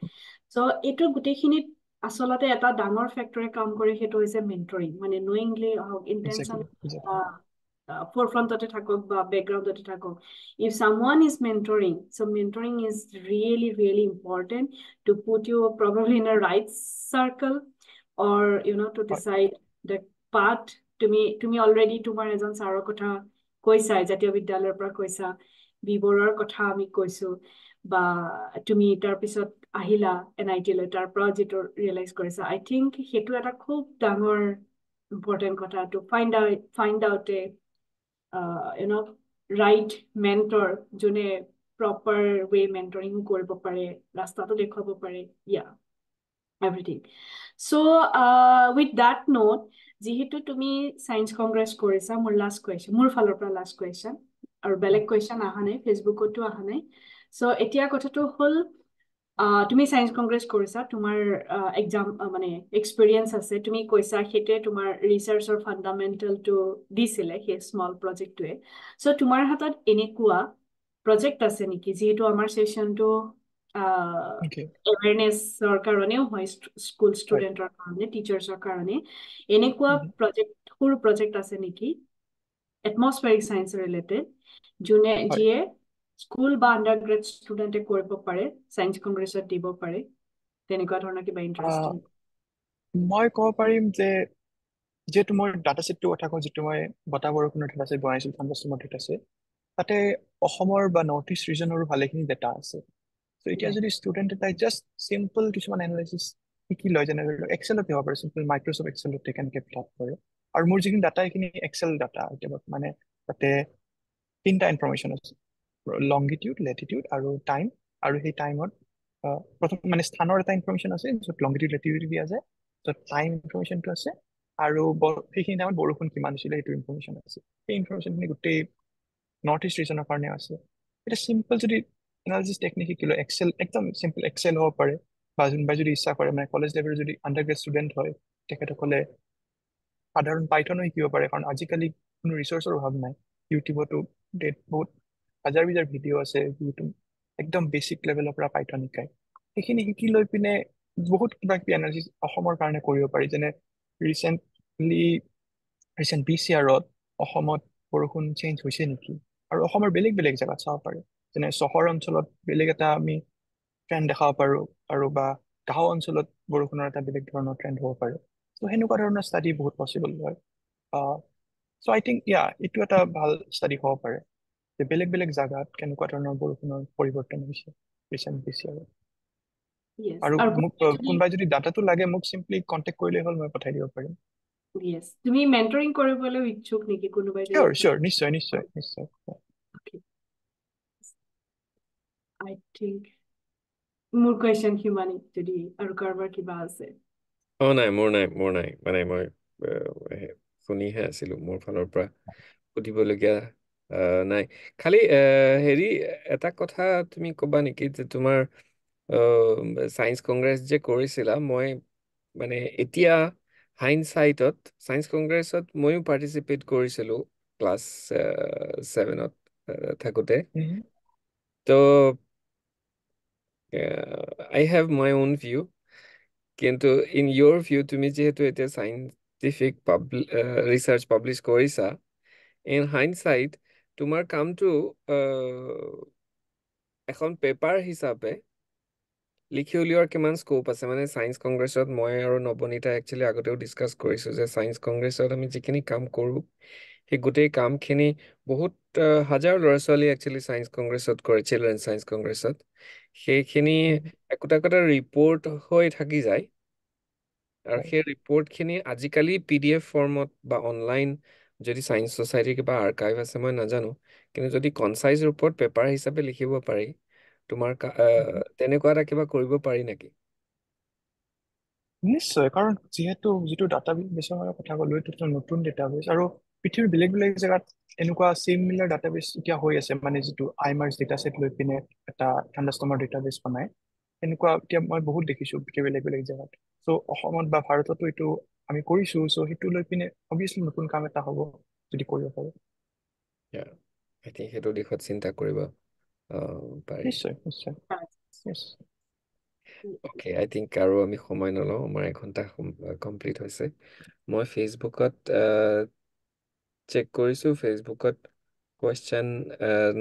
চ' এইটো গোটেইখিনিত আচলতে এটা ডাঙৰ ফেক্টৰে কাম কৰে, সেইটো হৈছে মেণ্টৰিং, মানে নয়িংলি হওক ইণ্টেনশ্যন Exactly. ফৰফ্ৰণ্টতে থাকক বা বেকগ্ৰাউণ্ডতে থাকক, if someone is mentoring, so mentoring is really, really important to put you probably in a right circle or, to হয় decide the path. তুমি already তোমাৰ এজন ছাৰৰ কথা কৈছা, জাতীয় বিদ্যালয়ৰ পৰা কৈছা, বি বৰুৱাৰ কথা আমি কৈছো, বা তুমি তাৰপিছত আহিলা NIT লৈ, তাৰ পৰা যিটো ৰিয়েলাইজ কৰিছা, আই থিংক সেইটো এটা খুব ডাঙৰ ইম্পৰ্টেণ্ট কথা to find out right mentor যোনে প্ৰপাৰ ৱে মেণ্টৰিং কৰিব পাৰে, ৰাস্তাটো দেখুৱাব পাৰে, everything. So' with that note, যিহেতু তুমি ছায়েন্স কংগ্ৰেছ কৰিছা, মোৰ ফালৰ পৰা লাষ্ট কুৱেশ্যন, আৰু বেলেগ কুৱেশ্যন অহা নাই, ফেচবুকতো অহা নাই। চ' এতিয়া কথাটো হ'ল, তুমি ছায়েন্স কংগ্ৰেছ কৰিছা, তোমাৰ এক্সাম মানে এক্সপিৰিয়েঞ্চ আছে, তুমি কৈছা সেইটোৱে তোমাৰ ৰিচাৰ্চৰ ফাণ্ডামেণ্টেলটো দিছিলে সেই স্মল প্ৰজেক্টটোৱে। চ' তোমাৰ হাতত এনেকুৱা প্ৰজেক্ট আছে নেকি, যিহেতু আমাৰ ছেশ্যনটো Okay. এৱেৰনেছৰ কাৰণেও হয়, স্কুল হয় ষ্টুডেণ্টৰ কাৰণে, টিচাৰ্ছৰ কাৰণে, এনেকুৱা সৰু প্ৰজেক্ট আছে নেকি এটমছফেৰিক চায়েন্স ৰিলেটেড, হয় যিয়ে স্কুল বা আণ্ডাৰ গ্ৰেড ষ্টুডেণ্টে কৰিব পাৰে, ছায়েন্স কংগ্ৰেছত দিব পাৰে, তেনেকুৱা ধৰণৰ কিবা ইণ্টাৰেষ্টিং? মই ক'ব পাৰিম যে যিহেতু মই ডাটা ছেটটোৰ কথা কওঁ, যিটো মই বতাহ বৰষুণৰ ডাটা ছেট বনাইছিলোঁ, থাণ্ডাৰষ্টৰ্মৰ ডাটা ছেট, তাতে অসমৰ বা নৰ্থ ইষ্ট ৰিজনৰো ভালেখিনি ডাটা আছে। চ' এতিয়া যদি ষ্টুডেণ্ট এটাই জাষ্ট চিম্পল কিছুমান এনালাইচিছ শিকি লয়, যেনে ধৰি লওক এক্সেলতে হ'ব পাৰে, চিম্পল মাইক্ৰ'ছফ্ট এক্সেলতে কেনেকৈ প্লট কৰে, আৰু মোৰ যিখিনি ডাটা সেইখিনি এক্সেল ডাটা, এতিয়া মানে তাতে 3টা ইনফৰমেশ্যন আছে, লংগিটিউড, লেটিটিউড আৰু টাইম। আৰু সেই টাইমত প্ৰথম মানে স্থানৰ এটা ইনফৰমেশ্যন আছে, য'ত লংগিটিউড লেটিটিউড দিয়া যায়, য'ত টাইম ইনফৰমেশ্যনটো আছে, আৰু সেইখিনি টাইমত বৰষুণ কিমান হৈছিলে সেইটো ইনফৰমেশ্যন আছে। সেই ইনফৰমেশ্যনখিনি গোটেই নৰ্থ ইষ্ট ৰিজনৰ কাৰণে আছে। এতিয়া চিম্পল যদি এনালিচিছ টেকনিক শিকিলো, এক্সেল একদম চিম্পল এক্সেল হ'ব পাৰে, বা যোনবাই যদি ইচ্ছা কৰে, মানে কলেজ লেভেলৰ যদি আণ্ডাৰ গ্ৰেড ষ্টুডেণ্ট হয়, তেখেতসকলে সাধাৰণ পাইথনো শিকিব পাৰে, কাৰণ আজিকালি কোনো ৰিচোৰ্চৰ অভাৱ নাই। ইউটিউবতো বহুত হাজাৰ ভিডিঅ' আছে, যিহেতু একদম বেচিক লেভেলৰ পৰা পাইথন শিকায়। সেইখিনি শিকি লৈ পিনে বহুত কিবা কিবি এনালিচিছ অসমৰ কাৰণে কৰিব পাৰি, যেনে ৰিচেণ্ট BCRত অসমত বৰষুণ চেঞ্জ হৈছে নেকি, আৰু অসমৰ বেলেগ বেলেগ জেগাত চাব পাৰে, যেনে চহৰ অঞ্চলত বেলেগ এটা আমি ট্ৰেণ্ড দেখাব পাৰোঁ, আৰু বা গাঁও অঞ্চলত বৰষুণৰ এটা বেলেগ ধৰণৰ ট্ৰেণ্ড হ'ব পাৰে। চ' সেনেকুৱা ধৰণৰ ষ্টাডি বহুত পচিবল হয়। চ' আই থিংক এইটো এটা ভাল ষ্টাডি হ'ব পাৰে, যে বেলেগ বেলেগ জাগাত কেনেকুৱা ধৰণৰ বৰষুণৰ পৰিৱৰ্তন হৈছে ৰিচেণ্ট BCRত। Yes. আৰু আৰু মোক কোনোবাই যদি ডাটাটো লাগে, মোক চিম্পলি কণ্টেক্ট কৰিলে হ'ল, মই পঠাই দিব পাৰিম। তুমি মেণ্টৰিং কৰিবলৈ ইচ্ছুক নেকি, কোনোবাই যদি চিয়'ৰ চিয়'ৰ, নিশ্চয় নিশ্চয় নিশ্চয়। আই থিংক মোৰ কুৱেশ্যন সিমানেই, যদি আৰু কাৰোবাৰ কিবা আছে। নাই, মোৰ নাই, মানে মই শুনিহে আছিলো, মোৰ ফালৰ পৰা সুধিবলগীয়া নাই। খালি হেৰি এটা কথা তুমি ক'বা নেকি, যে তোমাৰ ছায়েন্স কংগ্ৰেছ যে কৰিছিলা, মই মানে এতিয়া হাইণ্ডচাইটত ছায়েন্স কংগ্ৰেছত ময়ো পাৰ্টিচিপেট কৰিছিলোঁ ক্লাছ 7ত থাকোঁতে। তো আই হেভ মাই অ'ন ভিউ, কিন্তু ইন ইয়'ৰ ভিউ, তুমি যিহেতু এতিয়া চাইণ্টিফিক ৰিচাৰ্চ পাব্লিছ কৰিছা, ইন হাইণ্ডচাইট তোমাৰ কামটো এখন পেপাৰ হিচাপে লিখি উলিওৱাৰ কিমান স্ক'প আছে? মানে ছায়েন্স কংগ্ৰেছত মই আৰু নৱনীতা একচুৱেলি আগতেও ডিছকাছ কৰিছোঁ যে ছায়েন্স কংগ্ৰেছত আমি যিখিনি কাম কৰোঁ, সেই গোটেই কামখিনি বহুত হাজাৰ ল'ৰা ছোৱালী একচুৱেলি ছায়েন্স কংগ্ৰেছত কৰে, চিলড্ৰেন ছায়েন্স কংগ্ৰেছত। সেইখিনি একোটা একোটা ৰিপৰ্ট হৈ থাকি যায়, আৰু সেই ৰিপৰ্টখিনি আজিকালি PDF ফৰ্মত বা অনলাইন যদি ছায়েন্স ছ'চাইটিৰ কিবা আৰ্কাইভ আছে মই নাজানো, কিন্তু যদি কনচাইজ ৰূপত পেপাৰ হিচাপে লিখিব পাৰি, তোমাৰ তেনেকুৱা এটা কিবা কৰিব পাৰি নেকি? নিশ্চয়, কাৰণ যিটো ডাটাবেছৰ কথা ক'লো, এইটো নতুন ডাটাবেছ আৰু পৃথিৱীৰ বেলেগ বেলেগ জেগাত এনেকুৱা চিমিলাৰ ডাটাবেছ এতিয়া হৈ আছে, মানে যিটো আইমাৰ্ছ ডাটা ছেট লৈ পিনে এটা থাণ্ডাৰষ্টৰ্মৰ ডাটাবেছ বনায়। এনেকুৱা এতিয়া মই বহুত দেখিছো পৃথিৱীৰ বেলেগ বেলেগ জেগাত। চ' অসমত বা ভাৰততো এইটো আমি কৰিছো। চ' সেইটো লৈ পিনে অবভিয়াছলি নতুন কাম এটা হ'ব যদি কৰিব পাৰো। আই থিংক সেইটো দিশত চিন্তা কৰিব পাৰি। নিশ্চয় নিশ্চয়। Yes. অ'কে, আই থিংক আৰু আমি সময় নলওঁ, আমাৰ 1 ঘণ্টা কমপ্লিট হৈছে। মই ফেচবুকত চেক কৰিছোঁ, ফেচবুকত কুৱেশ্যন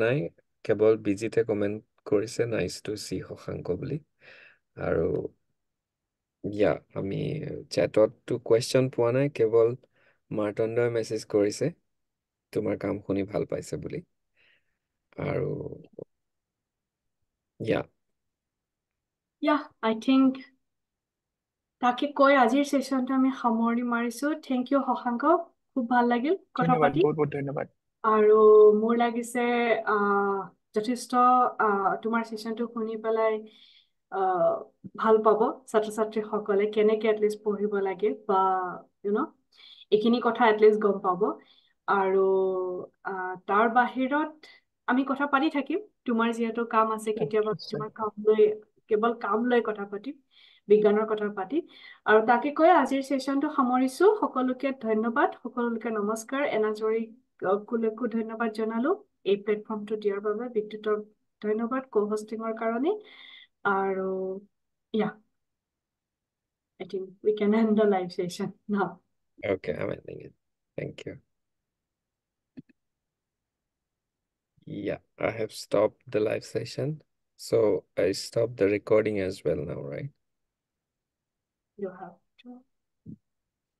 নাই, কেৱল বিজিতে কমেণ্ট কৰিছে নাইচ টু চি শশাংক বুলি। আৰু আমি চেটতটো কুৱেশ্যন পোৱা নাই, কেৱল মাৰ্তণ্ডই মেছেজ কৰিছে তোমাৰ কাম শুনি ভাল পাইছে বুলি। আৰু I think তাকে কৈ আজিৰ সেশনটো আমি সামৰণি মাৰিছো। থেংক ইউ শশাংক, খুব ভাল লাগিল কথা ধন্যবাদ, পাতি। বহুত বহুত ধন্যবাদ। আৰু মোৰ লাগিছে যথেষ্ট তোমাৰ সেশনটো শুনি পেলাই ভাল পাব ছাত্ৰ ছাত্ৰীসকলে, কেনেকে এটলিষ্ট পঢ়িব লাগে বা এইখিনি কথা এটলিষ্ট গম পাব। আৰু তাৰ বাহিৰত আমি কথা পাতি থাকিম। তোমাৰ যিহেতু কাম আছে, কেতিয়াবা নিশ্চয়। তোমাৰ কেৱল কাম লৈ কথা পাতিম, বিজ্ঞানৰ কথা পাতি। আৰু তাকে কৈ আজিৰ সেশনটো সামৰিছো। সকলোকে ধন্যবাদ, সকলোকে নমস্কাৰ। এনাজৰী কুলেকো ধন্যবাদ জনালো এই প্লেটফৰ্মটো দিয়াৰ বাবে। বিদ্যুতৰ ধন্যবাদ কো-হোষ্টিঙৰ কাৰণে। আৰু I think we can end the live session now. Okay, I'm ending it. Thank you. I have stopped the live session. So I stopped the recording as well now, right? You have.